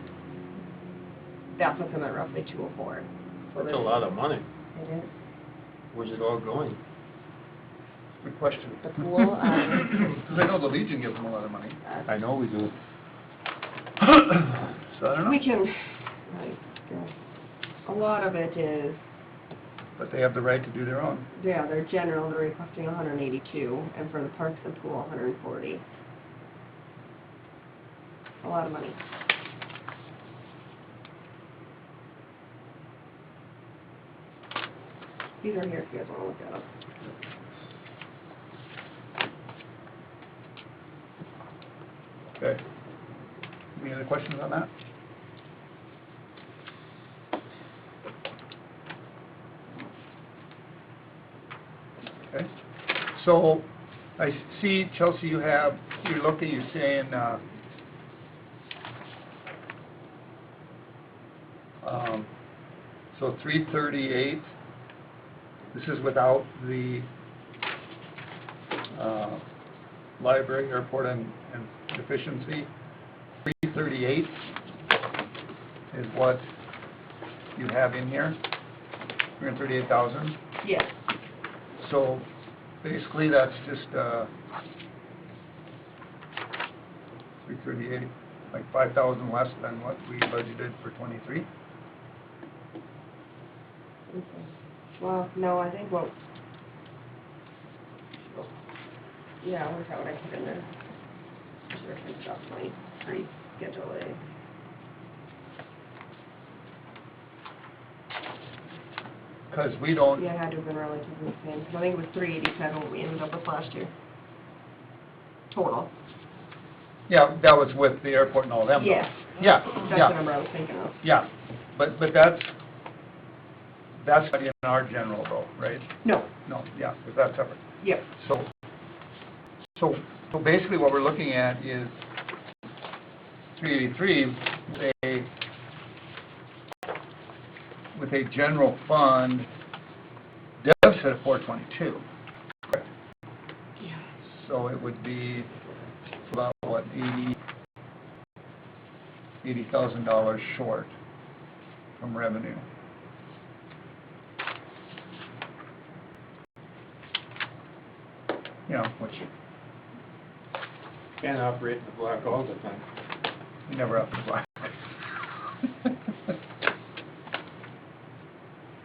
that puts them at roughly 204. That's a lot of money. It is. Where's it all going? Good question. The pool, Because I know the Legion gives them a lot of money. I know we do. So I don't we know, can, a lot of it is, but they have the right to do their own. yeah, they're general, they're requesting 182, and for the parks and pool, 140. A lot of money. These are here if you guys want to look at them. Okay. Any other questions on that? Okay. So, I see, Chelsea, you're saying, so 338, this is without the, library, airport, and deficiency. 338 is what you have in here, 338,000. Yes, So basically, that's just 338, like 5,000 less than what we budgeted for 23. well, no, I think what, yeah, where's that what I put in there? Reference stuff, 23, Schedule A. Because we don't, Yeah, it had to have been relatively the same, 'cause I think it was 387 what we ended up with last year. Total. yeah, that was with the airport and all them. though. Yes. Yeah, That's the yeah, number I was thinking of. yeah. But that's not in our general though, right? No, No, yeah, because that's separate. yep, So basically what we're looking at is 383 with a general fund deficit of 422. yeah. So it would be about, what, $80,000 short from revenue. You know, which Can't operate in the black all the time. you never have to buy.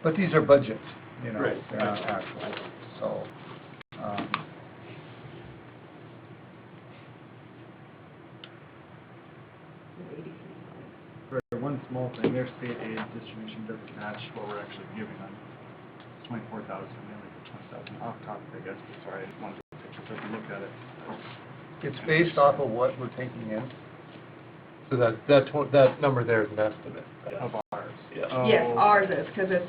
But these are budgets, you know, Right. they're not actual, so, One small thing, their state aid distribution doesn't match what we're actually giving them. 24,000, we only get 20,000 off topic, I guess, but sorry, I just wanted to take a look at it. it's based off of what we're taking in. So that number there is an estimate. Of ours. Yeah. Yes, Oh. ours is, because it's,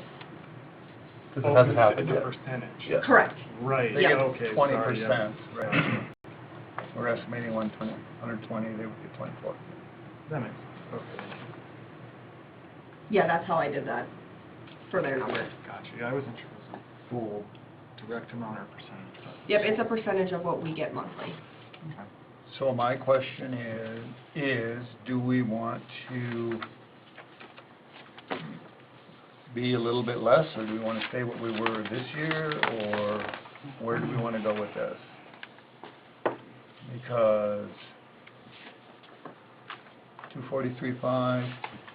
Because it hasn't happened It's a yet. percentage. Yeah. correct, Right, They get okay, sorry, 20%, yeah. right? We're estimating 120, they would get 24. That makes sense, okay. yeah, that's how I did that, for their number. Gotcha, yeah, I wasn't sure it was a full direct amount or percentage, but. Yep, it's a percentage of what we get monthly. Okay. So my question is, do we want to be a little bit less, or do we want to stay what we were this year, or where do we want to go with this? Because 243.5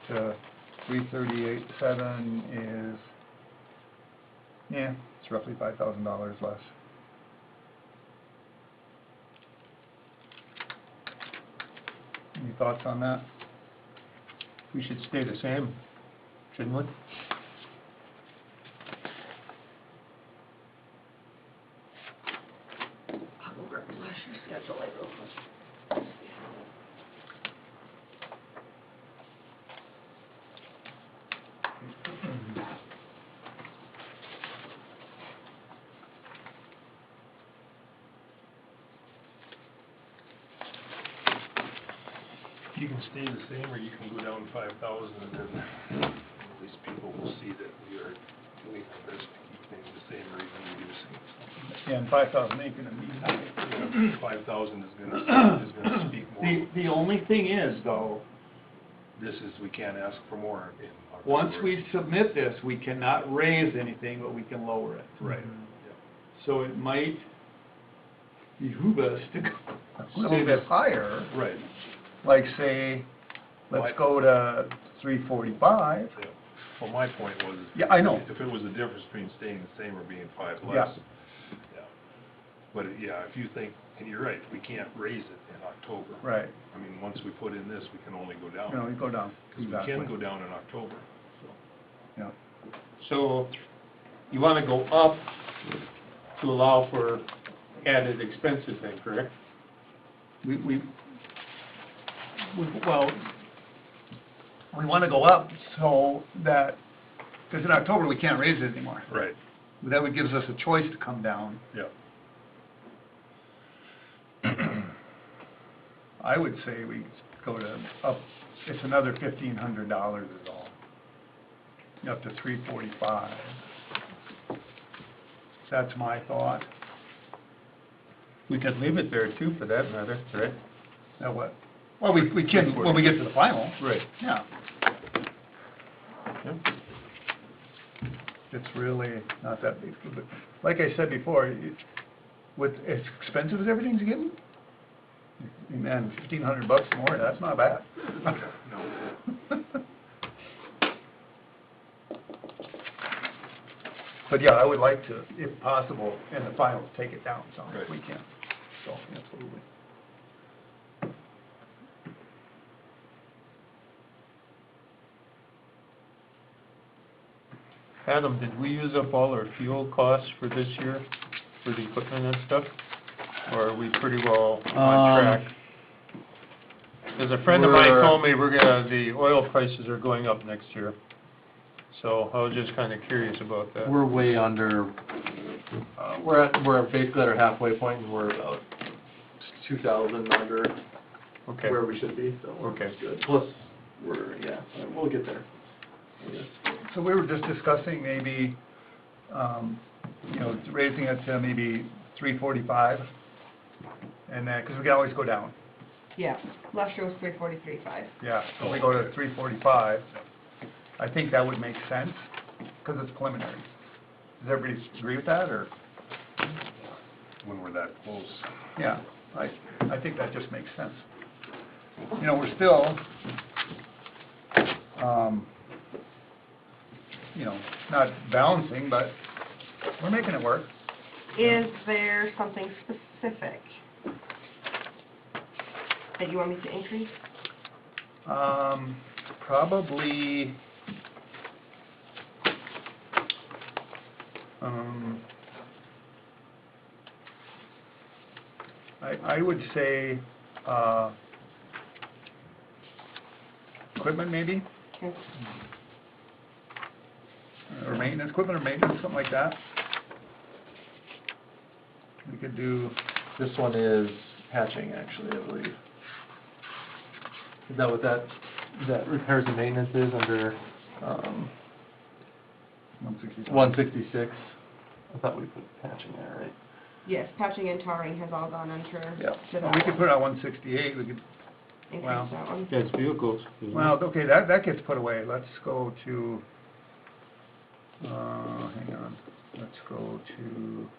to 338.7 is, yeah, it's roughly $5,000 less. Any thoughts on that? We should stay the same, shouldn't we? I'll go grab last year's schedule like real quick. You can stay the same, or you can go down 5,000, and then at least people will see that we are doing our best to keep things the same or even reducing. Yeah, and 5,000 ain't gonna be. 5,000 is gonna speak more. The only thing is, though, This is, we can't ask for more in October. once we submit this, we cannot raise anything, but we can lower it. Right. So it might behoove us to go a little bit higher, Right. like say, let's go to 345. Yeah. Well, my point was. Yeah, I know. If it was the difference between staying the same or being 5 Yeah. less. Yeah. But, yeah, if you think, and you're right, we can't raise it in October. Right, I mean, once we put in this, we can only go down. you know, you go down. Because we can go down in October, so. Yeah. So, you wanna go up to allow for added expenses then, correct? Well, we want to go up so that, because in October, we can't raise it anymore. Right, That would gives us a choice to come down. yeah. I would say we go to up, it's another $1,500 is all. Up to $345. That's my thought. We could leave it there too, for that matter, right? Now what? Well, we can, when we get to the final. Right. Yeah. Yeah. It's really not that big. But like I said before, with as expensive as everything's getting, man, $1,500 more, that's not bad. But yeah, I would like to, if possible, in the final, take it down some if we can. So, absolutely. Adam, did we use up all our fuel costs for this year, for the equipment and stuff? Or are we pretty well on track? Because a friend of mine told me the oil prices are going up next year. So I was just kind of curious about that. We're way under, we're basically at our halfway point, and we're about 2,000 under Okay. where we should be, so we're Okay. good. Plus, we'll get there. So we were just discussing maybe, raising it to maybe $345, and then, because we can always go down. Yeah, last year was 343.5. Yeah, so we go to $345. I think that would make sense, because it's preliminary. Does everybody agree with that, or? When we're that close. Yeah, I think that just makes sense. We're still, not balancing, but we're making it work. Is there something specific that you want me to increase? Probably, I would say, equipment maybe, Okay. or maintenance, equipment or maintenance, something like that. We could do, This one is patching, actually, I believe. Is that what that repairs and maintenance is under, 165. 166? I thought we put patching there, right? Yes, patching and tarring has all gone into Yeah. to Well, that we could one. put it on 168, we could, Increase well, that one. That's vehicles. isn't it? well, okay, that gets put away. Let's go to, hang on, let's go to,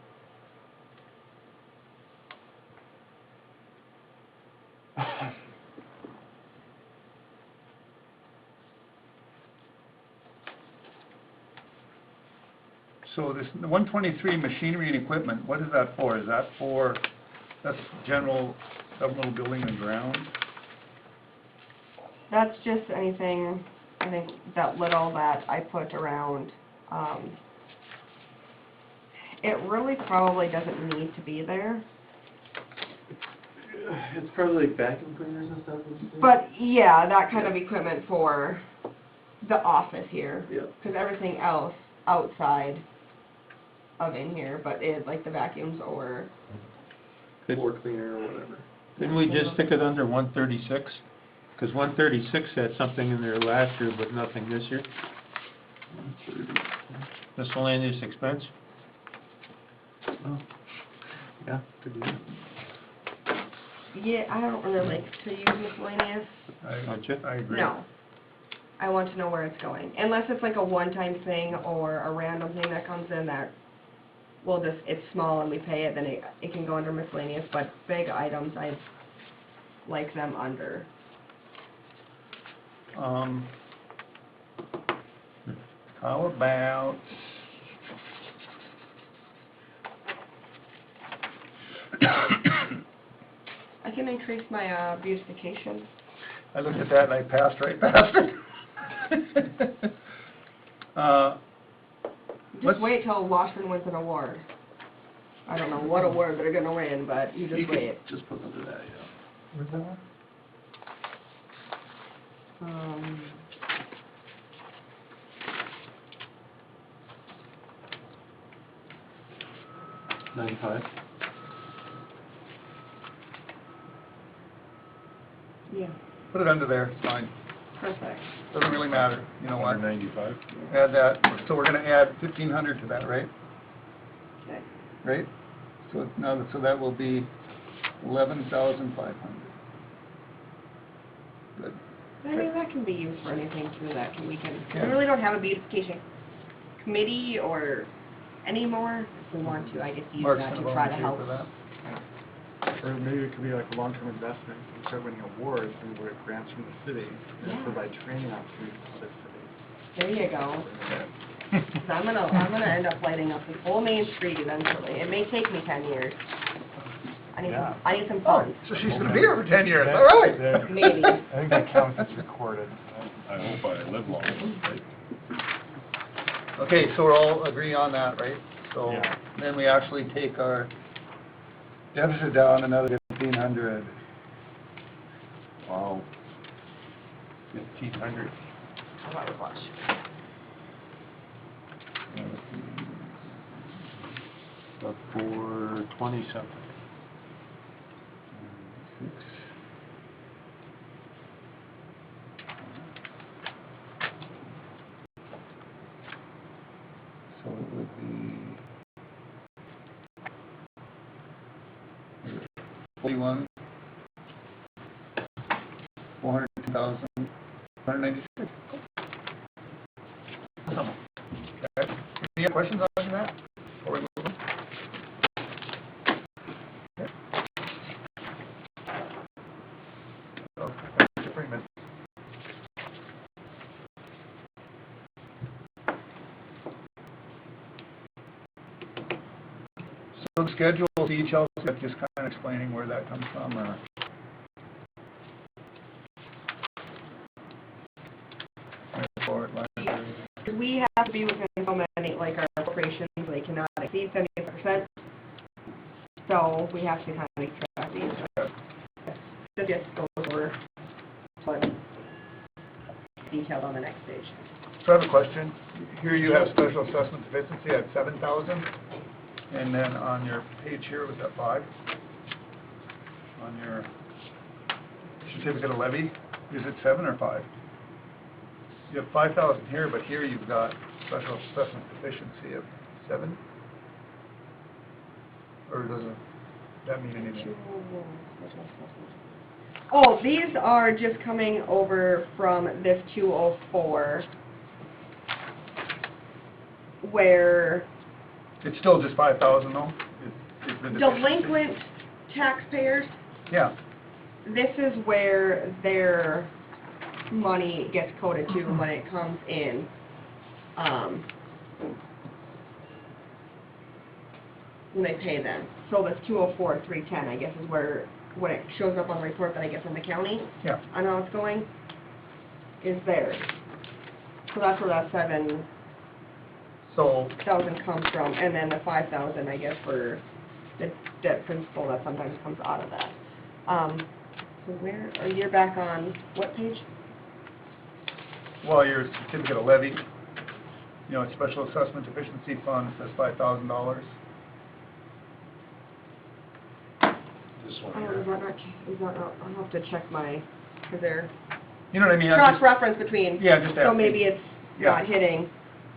so this 123 machinery and equipment, what is that for? Is that for, that's general governmental building and ground? That's just anything, I think, that little that I put around, it really probably doesn't need to be there. It's probably like vacuum cleaners and stuff. But, yeah, that kind of equipment for the office here. Yeah. Because everything else outside of in here, but like the vacuums or, Floor cleaner or whatever. Didn't we just stick it under 136? Because 136 had something in there last year, but nothing this year. Miscellaneous expense? Oh. Yeah, could do that. yeah, I don't really like to use miscellaneous. Don't you? I agree. No. I want to know where it's going. Unless it's like a one-time thing or a random thing that comes in that, well, it's small and we pay it, then it can go under miscellaneous, but big items, I like them under. How about, I can increase my beautification. I looked at that and I passed right past it. Just Let's- wait till Washburn wins an award. I don't know what award they're gonna win, but you just wait. Just put under that, yeah. Where's that one? $95. Yeah, Put it under there, it's fine. perfect. Doesn't really matter, you know what? 195? Add that, so we're gonna add 1,500 to that, right? Okay. Right? So now, so that will be 11,500. Good. I mean, that can be used for anything too, we Yeah. really don't have a beautification committee or anymore. If we want to, I just use Mark's that gonna to try to volunteer help. for that. Or maybe it could be like a long-term investment, you start winning awards, and we get grants from the city, Yeah. and provide training opportunities for the city. There you go. 'Cause I'm gonna end up lighting up this whole Main Street eventually. It may take me 10 years. I need some Oh, funds, so she's gonna be here for 10 years, all right. maybe. I think that counts as recorded. I hope I live long enough, right? Okay, so we're all agree on that, right? So Yeah. then we actually take our deficit down another 1,500. Wow. 1,500. How about a watch? About 420 something. So it would be 41, 402,000, 196. Awesome. Okay. Any other questions on that? Before we move on? Okay. Mr. Freeman. So the schedule, each else, just kind of explaining where that comes from, or? Report, library. We have to be within so many, like our appropriations, they cannot exceed 70%. So we have to kind of track these. This just goes over what's detailed on the next page. So I have a question. Here you have special assessment deficiency at 7,000, and then on your page here, was that 5? On your certificate of levy, is it 7 or 5? You have 5,000 here, but here you've got special assessment deficiency of 7? Or doesn't that mean anything? Oh, these are just coming over from this 204, where It's still just 5,000 though? Is the deficiency? delinquent taxpayers, Yeah, this is where their money gets coded to when it comes in. When they pay them. So this 204, 310, I guess, is where, when it shows up on the report that I get from the county, yeah. on how it's going, is there. So that's where that 7,000 So, comes from, and then the 5,000, I guess, for the debt principal that sometimes comes out of that. So where, are you back on what page? well, your certificate of levy, you know, special assessment deficiency fund says $5,000. This one Oh, here. is that not, I'll have to check my, because they're You know what I mean? I'm just- cross-reference between. Yeah, just So asking. maybe it's Yeah. not hitting,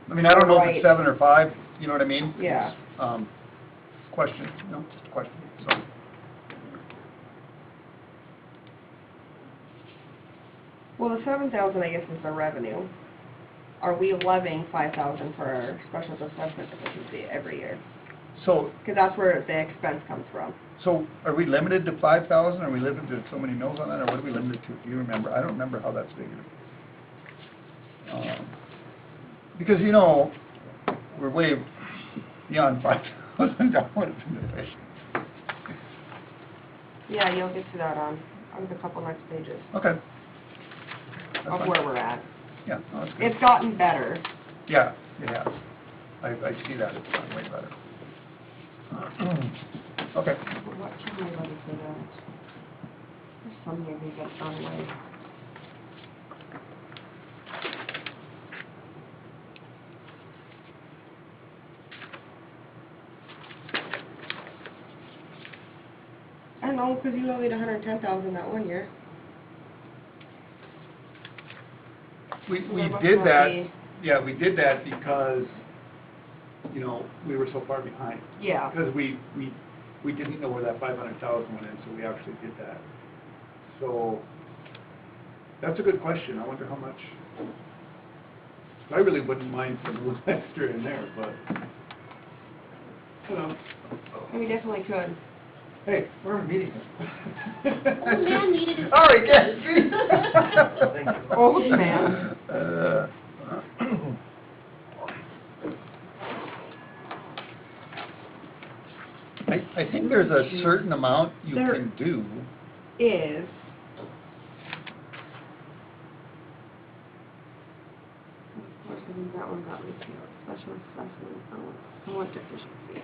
I mean, I don't know if Right. it's 7 or 5, you know what I mean? Yeah. Question, no, just a question, so. well, the 7,000, I guess, is the revenue. Are we levying 5,000 for our special assessment deficiency every year? So, Because that's where the expense comes from. so are we limited to 5,000, are we limited to so many mills on that, or what are we limited to? Do you remember? I don't remember how that's figured. Because, you know, we're way beyond $5,000 in the fish. Yeah, you'll get to that on the couple next pages Okay. That's of fine. where we're at. Yeah, no, that's good. It's gotten better. Yeah, it has. I see that, it's gotten way better. Okay. What can we levy for that? There's some maybe that's gone away. I don't know, because you levied 110,000 that one year. we There must did not that, be- yeah, we did that because, you know, we were so far behind. Yeah, Because we didn't know where that 500,000 went in, so we actually did that. So, that's a good question, I wonder how much. I really wouldn't mind putting a little extra in there, but, you know, we definitely could. hey, we're in a meeting. Old man needed his- All right, yeah. Thank you. Old man. I think there's a certain amount you There- can do. Is, of course, I think that one got repealed, special assessment, somewhat deficiency.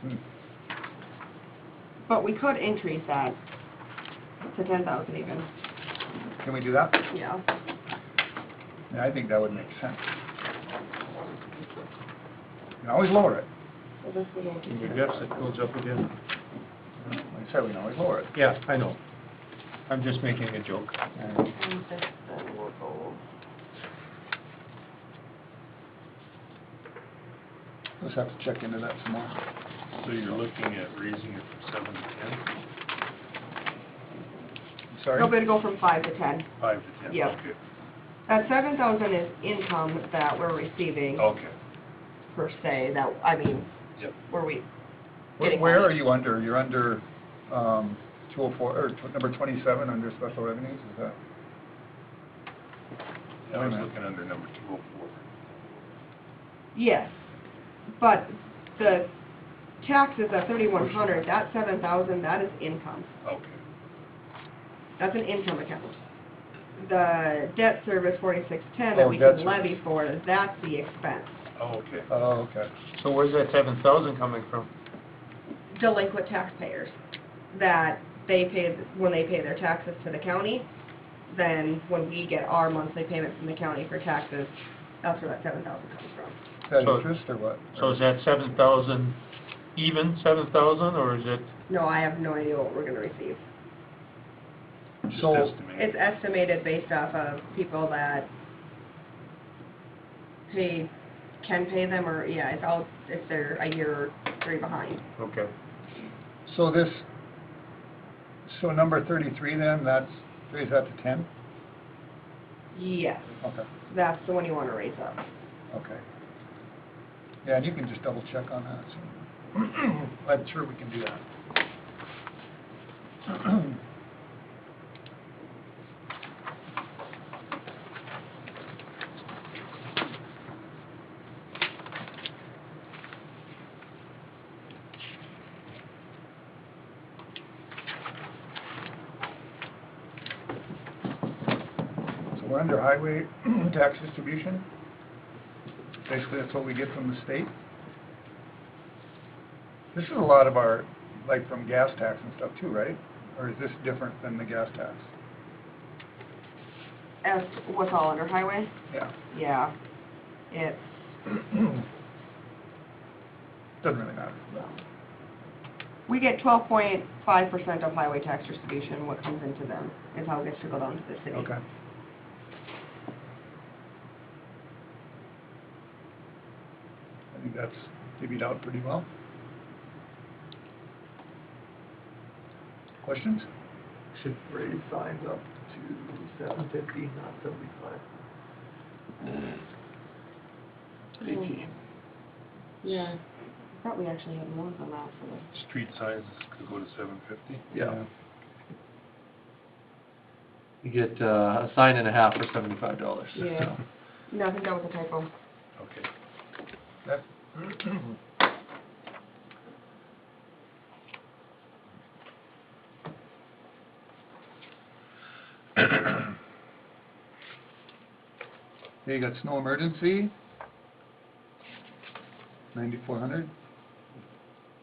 Hmm. But we could increase that to 10,000 even, Can we do that? yeah. Yeah, I think that would make sense. You can always lower it. So this would And your increase. deficit goes up again. Like I said, we can always lower it. Yeah, I know. I'm just making a joke. And this then will go, Let's have to check into that some more. So you're looking at raising it from 7 to 10? Sorry? no, but it'd go from 5 to 10. 5 to 10? Yep. Okay. That 7,000 is income that we're receiving Okay, per se, that, I mean, yep. were we Where getting where money? are you under? You're under 204, or number 27 under special revenues, is that? I Wait a was minute. looking under number 204. Yes, but the taxes at 3,100, that 7,000, that is income. Okay, That's an income account. The debt service 4610 Oh, that we debt can service. levy for, that's the expense. oh, okay. Oh, okay. So where's that 7,000 coming from? Delinquent taxpayers, that they pay, when they pay their taxes to the county, then when we get our monthly payment from the county for taxes, that's where that 7,000 comes from. Is that So- interest or what? So is that 7,000 even 7,000, or is it? No, I have no idea what we're gonna receive. Just So- estimated. It's estimated based off of people that can pay them, or, yeah, it's all, if they're a year or 3 behind. Okay. So this, so number 33 then, that's, raise that to 10? Yes, Okay, that's the one you wanna raise up. okay. Yeah, and you can just double check on that, so. I'm sure we can do that. So we're under highway tax distribution. Basically, that's what we get from the state. This is a lot of our, like from gas tax and stuff too, right? Or is this different than the gas tax? As, what's all under highway? Yeah. Yeah, it's, Doesn't really matter. we get 12.5% of highway tax distribution, what comes into them, is how it gets to go down to the city. Okay. I think that's divvied out pretty well. Questions? Should raise signs up to 750, not 75. 18. Yeah, I thought we actually had more than that for the. Street signs could go to 750? Yeah. You get a sign and a half for $75. Yeah. No, I think that was a typo. Okay. That- Okay, you got snow emergency, 9,400.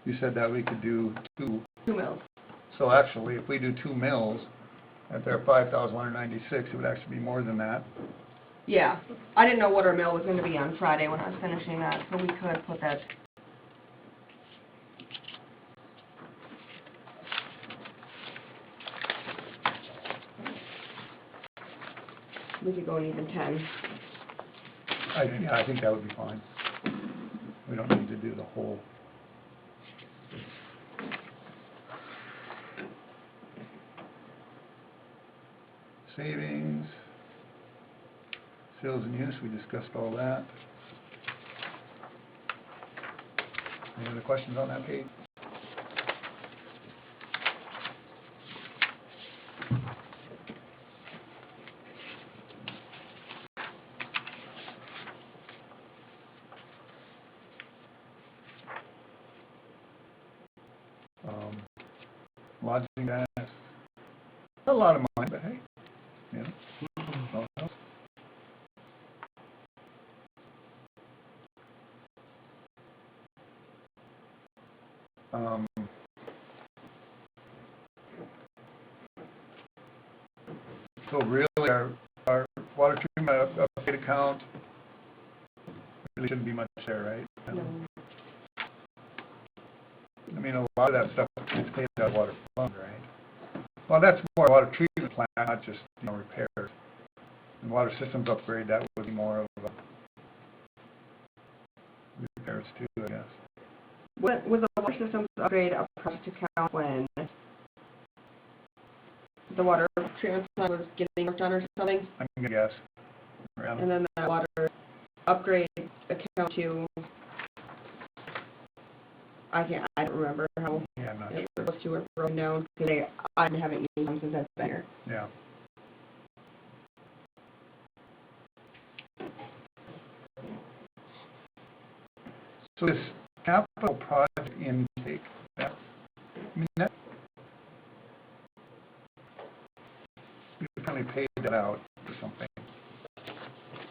You said that we could do 2. 2 mils. So actually, if we do 2 mills, at their 5,196, it would actually be more than that. Yeah, I didn't know what our mill was gonna be on Friday when I was finishing that, so we could put that. we could go and even 10. Yeah, I think that would be fine. We don't need to do the whole. Savings, sales and use, we discussed all that. Any other questions on that page? Lodging, that's a lot of money, but hey, you know. all else. So really, our water treatment update account really shouldn't be much there, right? No. I mean, a lot of that stuff gets paid out of water fund, right? Well, that's more water treatment plant, not just, repairs. And water systems upgrade, that would be more of a repairs too, I guess. Was the water systems upgrade a project account when the water treatment plant was getting worked on or something? I'm gonna guess. Around. And then the water upgrade account to, I don't remember how Yeah, I'm not sure. it was to or broken down, because I haven't used them since I've been here. Yeah. So this capital project intake, that, I mean, that, we probably paid that out or something.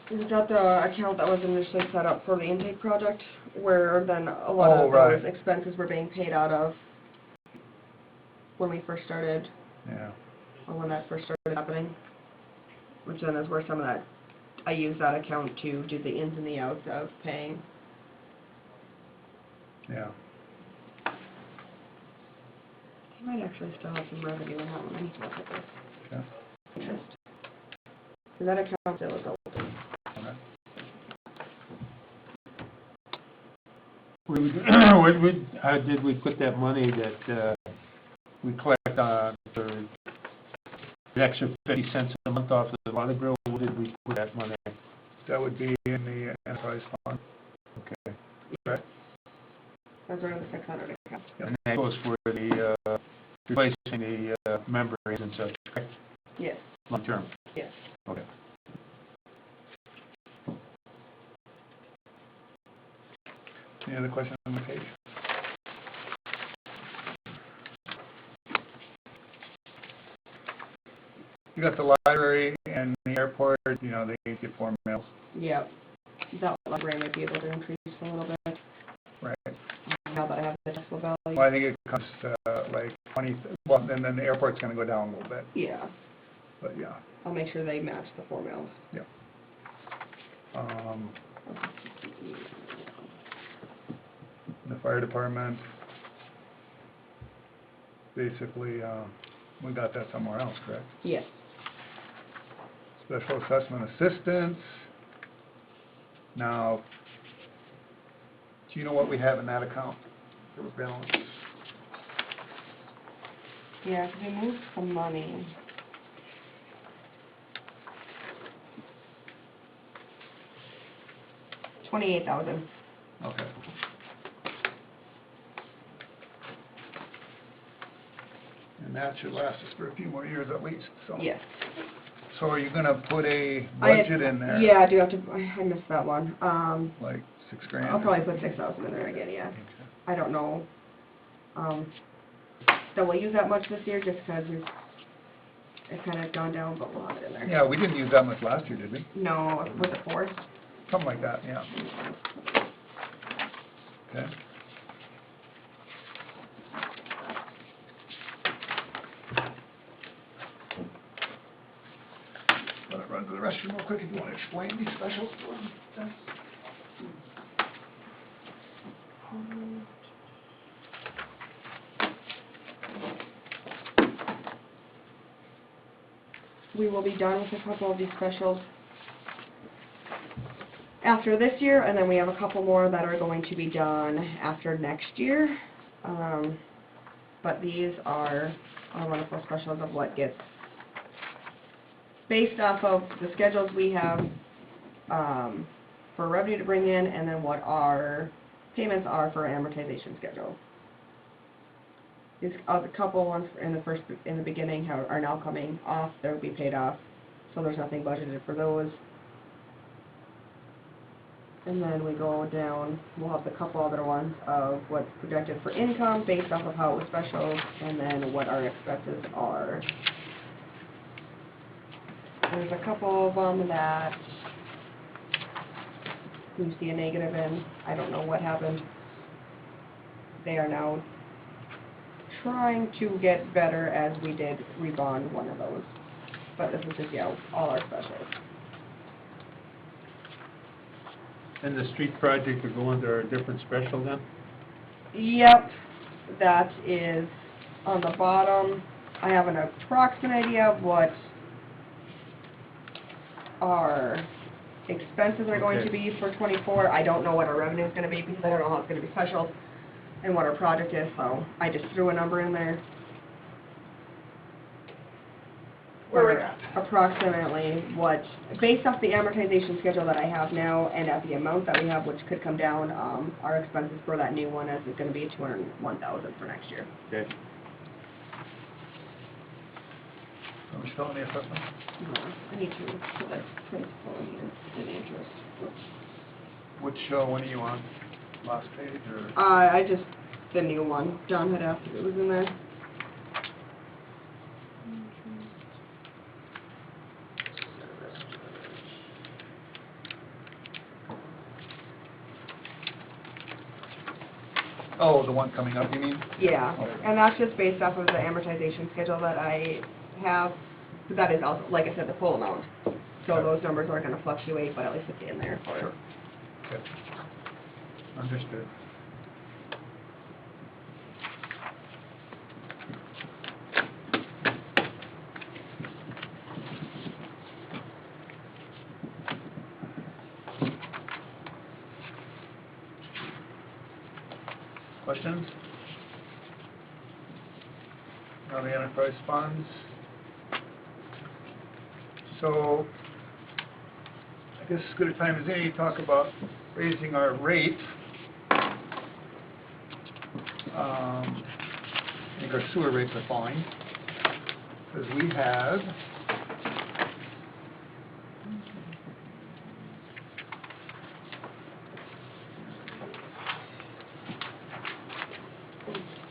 Is that the account that was initially set up for the intake project, where then a lot Oh, of right. those expenses were being paid out of when we first started, Yeah. or when that first started happening? Which then is where some of that, I use that account to do the ins and the outs of paying. Yeah. I might actually still have some revenue in that one, I need to look at this. Okay. Interest. So that account still is open. Did we put that money that, we collect on, for the extra 50 cents a month off of the water bill, where did we put that money? That would be in the enterprise fund. Okay. Correct? Those are the 600 accounts. And that goes for the, replacing the, membranes and such, correct? Yes, Long term? yes. Okay. Any other questions on the page? You got the library and the airport, they get 4 meals. Yep. That library might be able to increase a little bit, Right. now that I have the taxable value. Well, I think it comes to like 20, well, and then the airport's gonna go down a little bit, Yeah, but yeah. I'll make sure they match the 4 mils. The fire department, basically, we got that somewhere else, correct? Yes. Special assessment assistance. Now, do you know what we have in that account for balance? Yeah, 'cause we moved some money. $28,000. Okay. And that should last us for a few more years at least, so. Yes. So are you gonna put a I had- budget in there? Yeah, I do have to, I missed that one. Like $6,000? I'll probably put 6,000 in there again, yeah. Okay. I don't know. So we'll use that much this year just because it's kind of gone down, but we'll have it in there. Yeah, we didn't use that much last year, did we? No, was it 4? Something like that, yeah. Okay. Let it run to the restroom real quick if you want to explain these specials. we will be done with a couple of these specials after this year, and then we have a couple more that are going to be done after next year. But these are our wonderful specials of what gets based off of the schedules we have for revenue to bring in, and then what our payments are for amortization schedule. These a couple ones in the beginning are now coming off. They'll be paid off, so there's nothing budgeted for those. And then we go down, we'll have the couple other ones of what's projected for income based off of how it was special, and then what our expenses are. There's a couple of them that you see a negative in. I don't know what happened. They are now trying to get better as we did rebond one of those. But this is just, yeah, all our specials. And the street project will go under a different special then? Yep, that is on the bottom. I have an approximate idea of what our expenses are going to be for '24. I don't know what our revenue is going to be because I don't know how it's going to be special and what our project is, so I just threw a number in there. Where we're at. Approximately what, based off the amortization schedule that I have now and at the amount that we have, which could come down, our expenses for that new one is going to be $201,000 for next year. Okay. Are we still in the assessment? I need to put that principal in here, and interest. Which, one are you on? Last page, or? I just, the new one, John had asked if it was in there. Oh, the one coming up, you mean? Yeah, and that's just based off of the amortization schedule that I have, but that is also, like I said, the full amount. So Okay. those numbers are gonna fluctuate, but at least it's in there for. Sure. Okay. Understood. Questions? On the enterprise funds? So, I guess as good a time as any to talk about raising our rate. I think our sewer rates are fine, because we have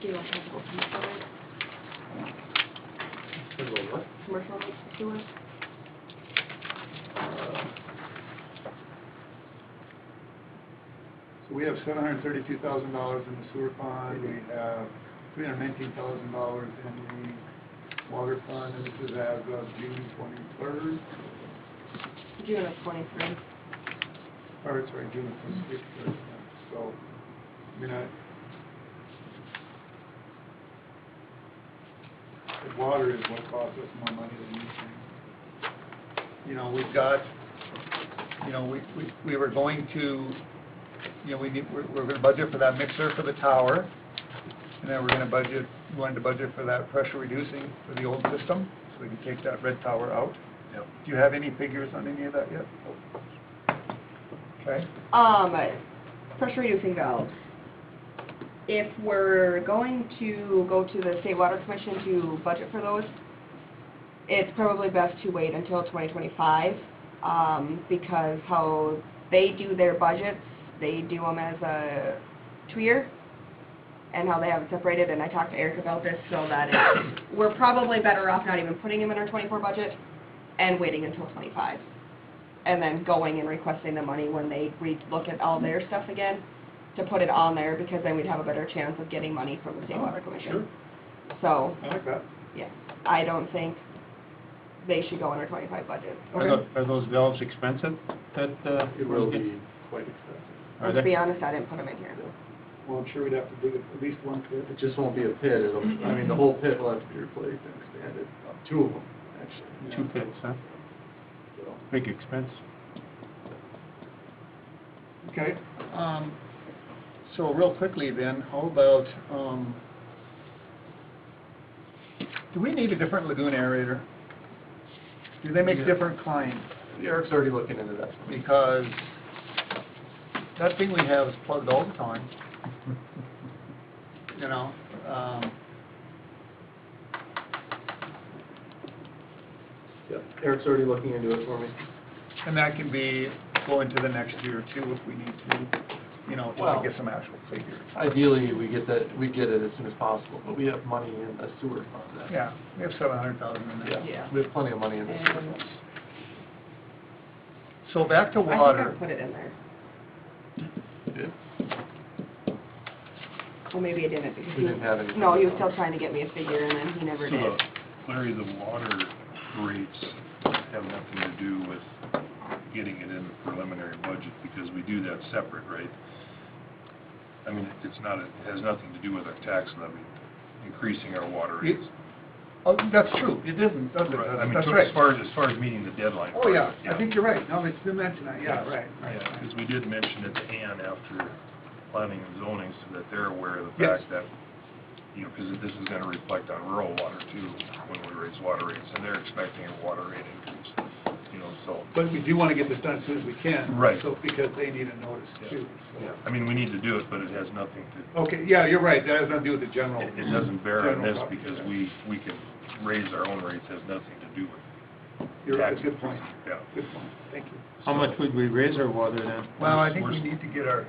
Do you want to go commercial rate? Commercial rate for sewer? So we have $732,000 in the sewer fund, we have $319,000 in the water fund, and this is as of June 23rd, June of 23. or sorry, June 23rd. So, I mean, the water is what costs us more money than anything. You know, we've got, you know, we were going to, you know, we're gonna budget for that mixer for the tower, and then we wanted to budget for that pressure reducing for the old system, so we can take that red tower out. Yep. Do you have any figures on any of that yet? Okay. Pressure reducing valves. If we're going to go to the State Water Commission to budget for those, it's probably best to wait until 2025, because how they do their budgets, they do them as a 2-year, and how they have it separated, and I talked to Eric about this, so that we're probably better off not even putting them in our 24 budget and waiting until 25, and then going and requesting the money when they look at all their stuff again, to put it on there, because then we'd have a better chance of getting money from the State Water Commission. So, I like that. yeah, I don't think they should go in our 25 budget. Are those valves expensive? That, It will be quite expensive. Are To they? be honest, I didn't put them in here. Well, I'm sure we'd have to dig at least one pit. It just won't be a pit, it'll, I mean, the whole pit will have to be replaced and expanded, 2 of them, Two pits, huh? Big expense. Okay, so real quickly then, how about, do we need a different lagoon aerator? Do they make Yeah. different kinds? Eric's already looking into that. Because that thing we have is plugged all the time, you know, Yeah, Eric's already looking into it for me. and that can be go into the next year too if we need to, you know, Well- to get some actual figures. Ideally, we get it as soon as possible, but we have money in the sewer fund that. Yeah, we have 700,000 in there. Yeah, Yeah. we have plenty of money in the sewer And fund. So back to I think I water. put it in there. Did? Well, maybe I didn't, because We didn't have anything. no, he was still trying to get me a figure, and then he never So, did. Larry, the water rates have nothing to do with getting it in the preliminary budget, because we do that separate, right? I mean, it's not, it has nothing to do with our tax levy, increasing our water rates. Oh, that's true, it isn't, does it? Right, I mean, That's as right. far as meeting the deadline. Oh, yeah, I think you're right, now that you mention that, yeah, Yes. right, right. Yeah, because we did mention it to Ann after planning and zoning, so that they're aware of the Yes. fact that, you know, because this is gonna reflect on rural water too, when we raise water rates, and they're expecting a water rate increase, you know, so. But we do want to get this done as soon as we can. Right. So, because they need a notice too. so. Yeah, I mean, we need to do it, but it has nothing to, Okay, yeah, you're right, that has nothing to do with the general. it doesn't bear on general this, property because tax. we can raise our own rates, has nothing to do with. You're right, taxes. good point, Yeah. good point, thank you. How much would we raise our water then? Well, I think We're- we need to get our,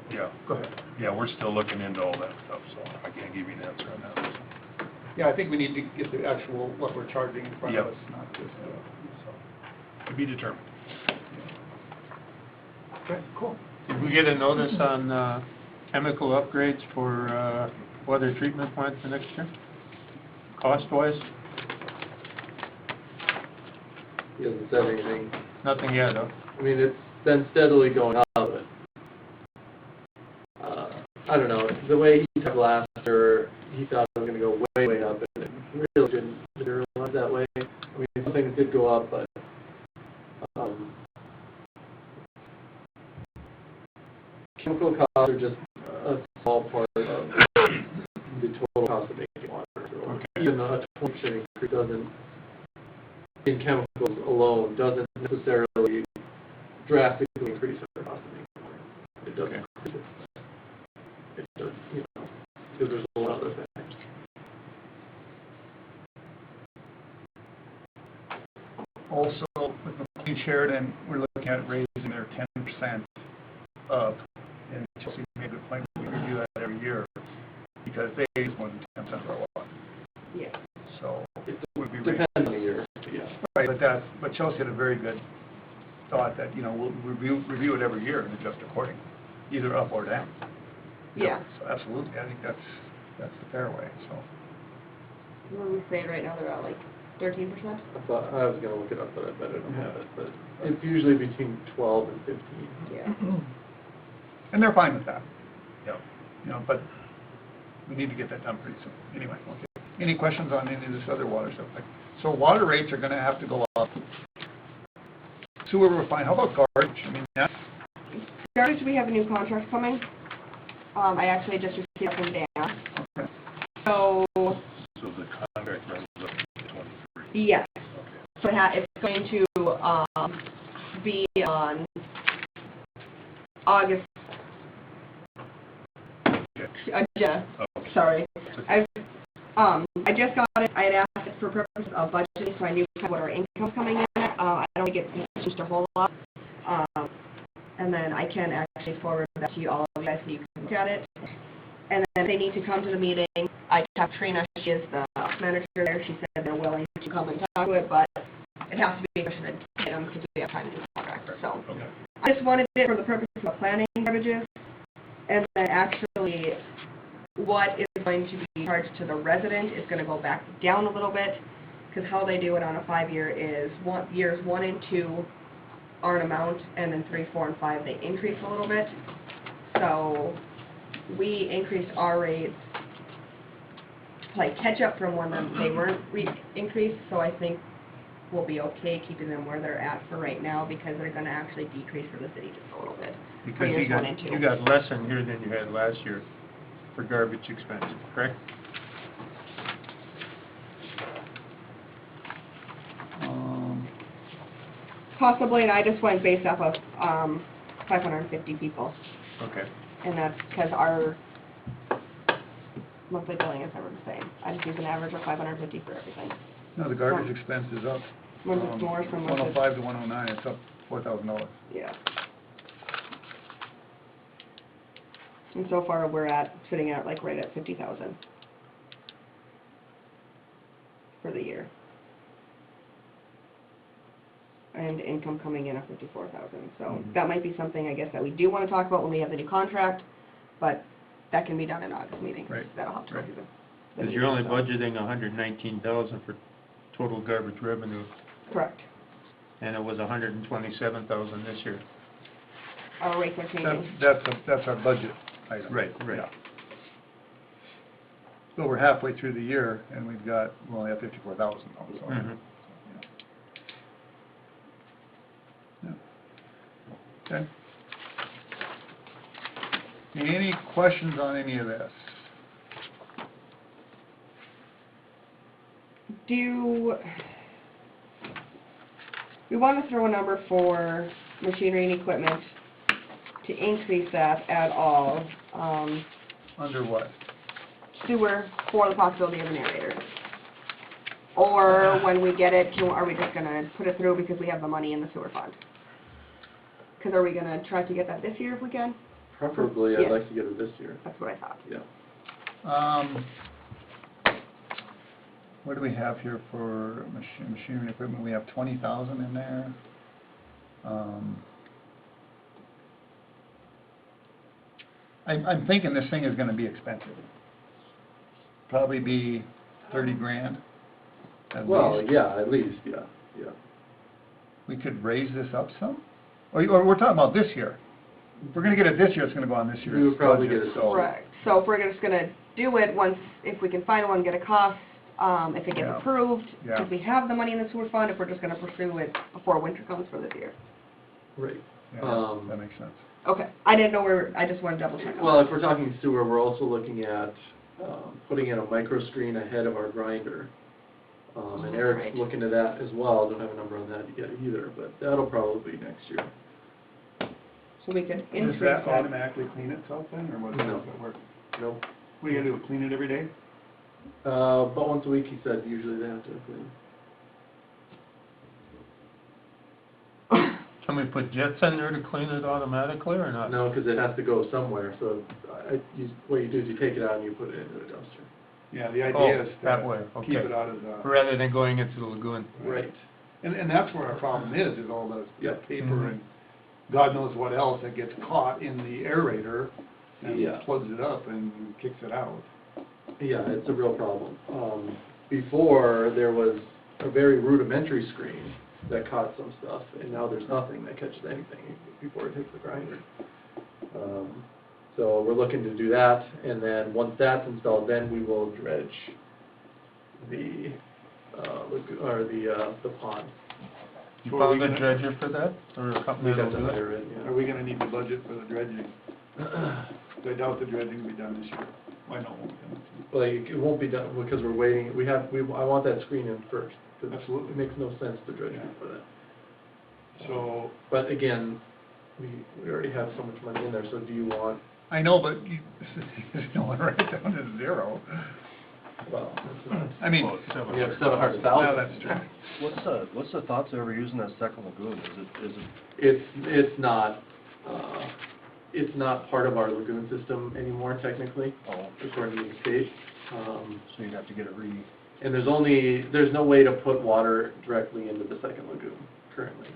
Yeah, go ahead. yeah, we're still looking into all that stuff, so I can't give you an answer on that. Yeah, I think we need to get the actual, what we're charging in front of Yep. us, not just, so. To be determined. Okay, cool. Did we get a notice on, chemical upgrades for, water treatment plant for next year? Cost-wise? He hasn't said anything. Nothing yet, huh? I mean, it's been steadily going up, but, I don't know, the way he talked last year, he thought it was gonna go way, way up, and it really didn't materialize that way. I mean, some things did go up, but, chemical costs are just a small part of the total cost of making water. So even a 20% increase doesn't, in chemicals alone, doesn't necessarily drastically increase our cost of making water. It doesn't. It does, you know, because there's a lot of other things. Also, with McLean Sheridan, we're looking at raising their 10% up, and Chelsea made a good point, we review that every year, because they use more than 10% of our water, Yeah. so It would be raised. depends on the year, yeah. Right, but Chelsea had a very good thought that, you know, we'll review it every year and adjust accordingly, either up or down. Yeah. So absolutely, I think that's the fair way, so. What are we saying right now, they're at like 13%? I thought, I was gonna look it up, but I bet I don't have it, but it's usually between 12 and 15. Yeah. And they're fine with that, Yeah. you know, but we need to get that done pretty soon. Anyway, okay. Any questions on any of this other water stuff? So water rates are gonna have to go up. Sewer, we're fine. How about garbage? I mean, that's, Garbage, we have a new contract coming. I actually just received it from Dan. okay. So, So the contract runs up to 23. yes. Okay. So it's going to, be on August, Okay. sorry. I just got it, I had asked it for purposes of budgeting, so I knew kind of what our income's coming in at. I don't think it's just a whole lot. And then I can actually forward that to you all of you guys so you can look at it. And then they need to come to the meeting. I have Trina, she is the manager there, she said they're willing to come and talk to it, but it has to be pushed to get them because we have time to do the contract, so. Okay. I just wanted it for the purpose of planning garbages, and then actually what is going to be charged to the resident is gonna go back down a little bit, because how they do it on a 5-year is years 1 and 2 are an amount, and then 3, 4, and 5, they increase a little bit. So we increased our rates to play catch up from when they weren't increased, so I think will be okay keeping them where they're at for right now, because they're gonna actually decrease for the city just a little bit. for Because years 1 and 2. you got less in here than you had last year for garbage expense, correct? Possibly, and I just went based off of, 550 people, Okay. and that's because our monthly billing is never the same. I just use an average of 550 for everything. No, the garbage expense is up. Once it's more, some months it's... 105 to 109, it's up $4,000. Yeah. And so far, we're sitting at like right at 50,000 for the year. And income coming in at 54,000. So that might be something, I guess, that we do want to talk about when we have the new contract, but that can be done in August meeting. Right. That'll have to go Right. through the Because you're only meeting, so- budgeting 119,000 for total garbage revenue, Correct. and it was 127,000 this year. Our rates are changing. That's our budget item. Right. Yeah. So we're halfway through the year, and we only have 54,000 though, so. Mhm. Yeah. Okay. Any questions on any of this? We want to throw a number for machinery and equipment to increase that at all. Under what? Sewer for the possibility of an aerator? Or when we get it, are we just gonna put it through because we have the money in the sewer fund? Because are we gonna try to get that this year if we can? Preferably, Yeah. I'd like to get it this year, That's what I thought. yeah. What do we have here for machinery and equipment? We have 20,000 in there. I'm thinking this thing is gonna be expensive. Probably be 30 grand at Well, least. yeah, at least, yeah. We could raise this up some? Or we're talking about this year. If we're gonna get it this year, it's gonna go on this year's We would probably budget, get it this so- year. Correct. So if we're just gonna do it once, if we can find one, get a cost, if it gets Yeah. approved, Yeah. if we have the money in the sewer fund, if we're just gonna pursue it before winter comes for this year. Right. Yeah, that makes sense. Okay, I didn't know I just wanted to double check on that. Well, if we're talking sewer, we're also looking at, putting in a micro screen ahead of our grinder. And Right. Eric's looking at that as well, don't have a number on that yet either, but that'll probably be next year. So we could increase Does that that. automatically clean itself then, or what, how No. does it work? Nope. What do you gotta do, clean it every day? About once a week, he said, usually they have to clean. Can we put jets in there to clean it automatically or not? No, because it has to go somewhere, so what you do is you take it out and you put it into a dumpster. Yeah, the Oh, idea is that way, to keep okay. it out of the, Rather than going into the lagoon? Right. and that's where our problem is all the Yep. paper Mhm. and God knows what else that gets caught in the aerator and Yeah. plugs it up and kicks it out. Yeah, it's a real problem. Before, there was a very rudimentary screen that caught some stuff, and now there's nothing that catches anything before it hits the grinder. So we're looking to do that, and then once that's installed, then we will dredge the pond. You So are we found a gonna- dredger for that, or a company We'd have that'll to do hire it? it, Are we gonna need the budget for the dredging? I doubt the dredging will be done this year. Why not? Like, it won't be done, because we're waiting, I want that screen in first. 'Cause Absolutely. It makes no sense to dredge Yeah. before that. So, But again, we already have so much money in there, so do you want, I know, but you don't wanna write it down to zero. well, I mean, we have 700,000. well, that's true. What's the thoughts of ever using that second lagoon? Is it It's not part of our lagoon system anymore technically, according to the state. so you'd have to get it And there's no way to put water directly into the second lagoon currently.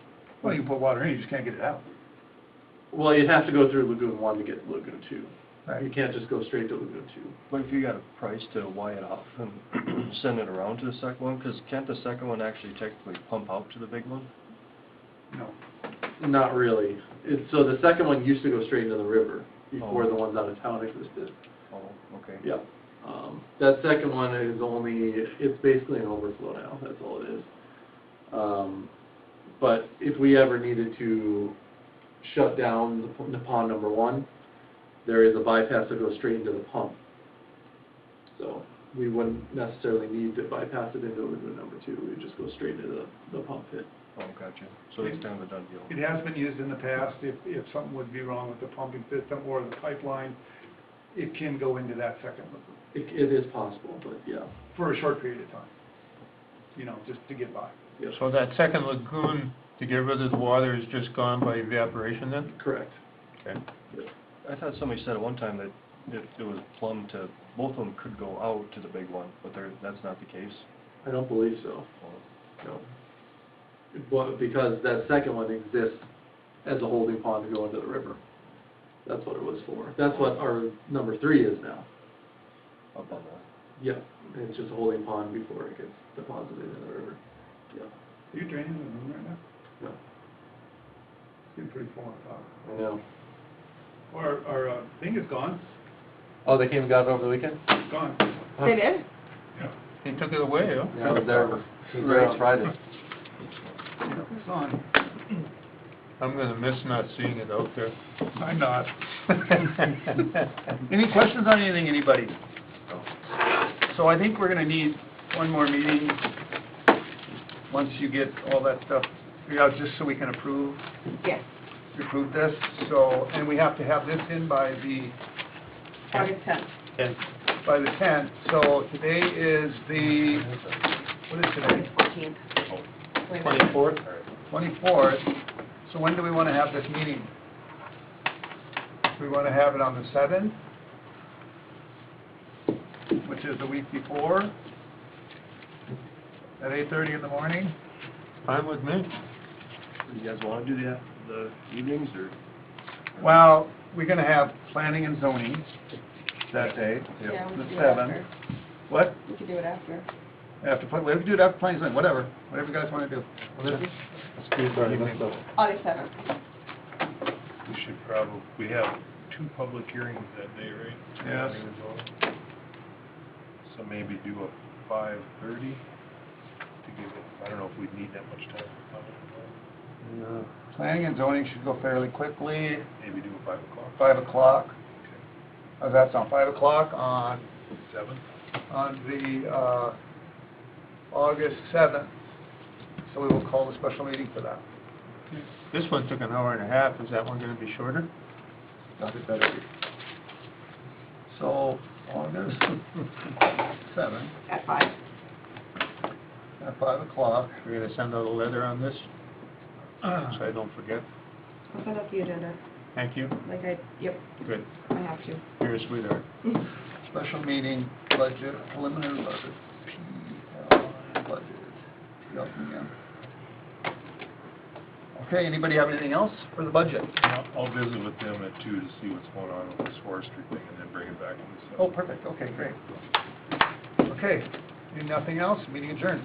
Well, you can put water in, you just can't get it out. Well, you'd have to go through Lagoon 1 to get to Lagoon 2. Right. You can't just go straight to Lagoon 2. But if you got a price to wire it off and send it around to the second one, because can't the second one actually technically pump out to the big one? No. Not really. So the second one used to go straight into the river before Oh. the ones out of town existed. Oh, okay. Yeah. That second one is it's basically an overflow now, that's all it is. But if we ever needed to shut down the pond number one, there is a bypass that goes straight into the pump. So we wouldn't necessarily need to bypass it into lagoon number two, we would just go straight into the pump pit. Oh, gotcha. So it's kind of a done deal. It has been used in the past, if something would be wrong with the pumping system or the pipeline, it can go into that second lagoon It is possible, but yeah. for a short period of time, just to get by. Yes. So that second lagoon, to get rid of the water, is just gone by evaporation then? Correct. Okay. I thought somebody said at one time that if it was plumbed to, both of them could go out to the big one, but that's not the case. I don't believe so, no. But because that second one exists as a holding pond to go into the river. That's what it was for. That's what our number three is now. Up on that. Yeah, it's just a holding pond before it gets deposited in the river. Yeah. Are you draining the lagoon right now? No. It's getting pretty full on top. I know. Our thing is gone, Oh, they came and got it over the weekend? it's gone. They did? He took it away, huh? Yeah, I was there right on Friday. It's gone. I'm gonna miss not seeing it out there. I'm not. Any questions on anything, anybody? So I think we're gonna need one more meeting, once you get all that stuff figured out, just so we can approve Yes, this. So, and we have to have this in by the August 10th. And 10th. So today is what is today? August 14th. 24th? 24th. So when do we want to have this meeting? Do we want to have it on the 7th? Which is the week before? At 8:30 in the morning? Fine with me. Do you guys want to do the evenings, or? Well, we're going to have planning and zoning that day, Yeah, we the could do it 7th. after. What? We could do it after. We have to do it after planning and zoning, whatever you guys want to do. August 7th. We should we have 2 public hearings that day, right? Yes. So maybe do a 5:30 to give it, I don't know if we'd need that much time for public. Planning and zoning should go fairly quickly, Maybe do a 5 o'clock. 5 o'clock. How's that sound, 5 o'clock on 7? the August 7th? So we will call the special meeting for that. This one took an hour and a half, is that one gonna be shorter? Got it better. So, August 7th At 5. at 5 o'clock. We're gonna send out a letter on this, so I don't forget. I'll send out the agenda. Thank you. Yep, Good. I have to. You're a sweetheart. Special meeting, budget, preliminary budget, PLI budget. Yep, again. Okay, anybody have anything else for the budget? I'll visit with them at 2 to see what's going on with this forestry thing and then bring it back to the 7th. Oh, perfect, okay, great. Okay, nothing else, meeting adjourned.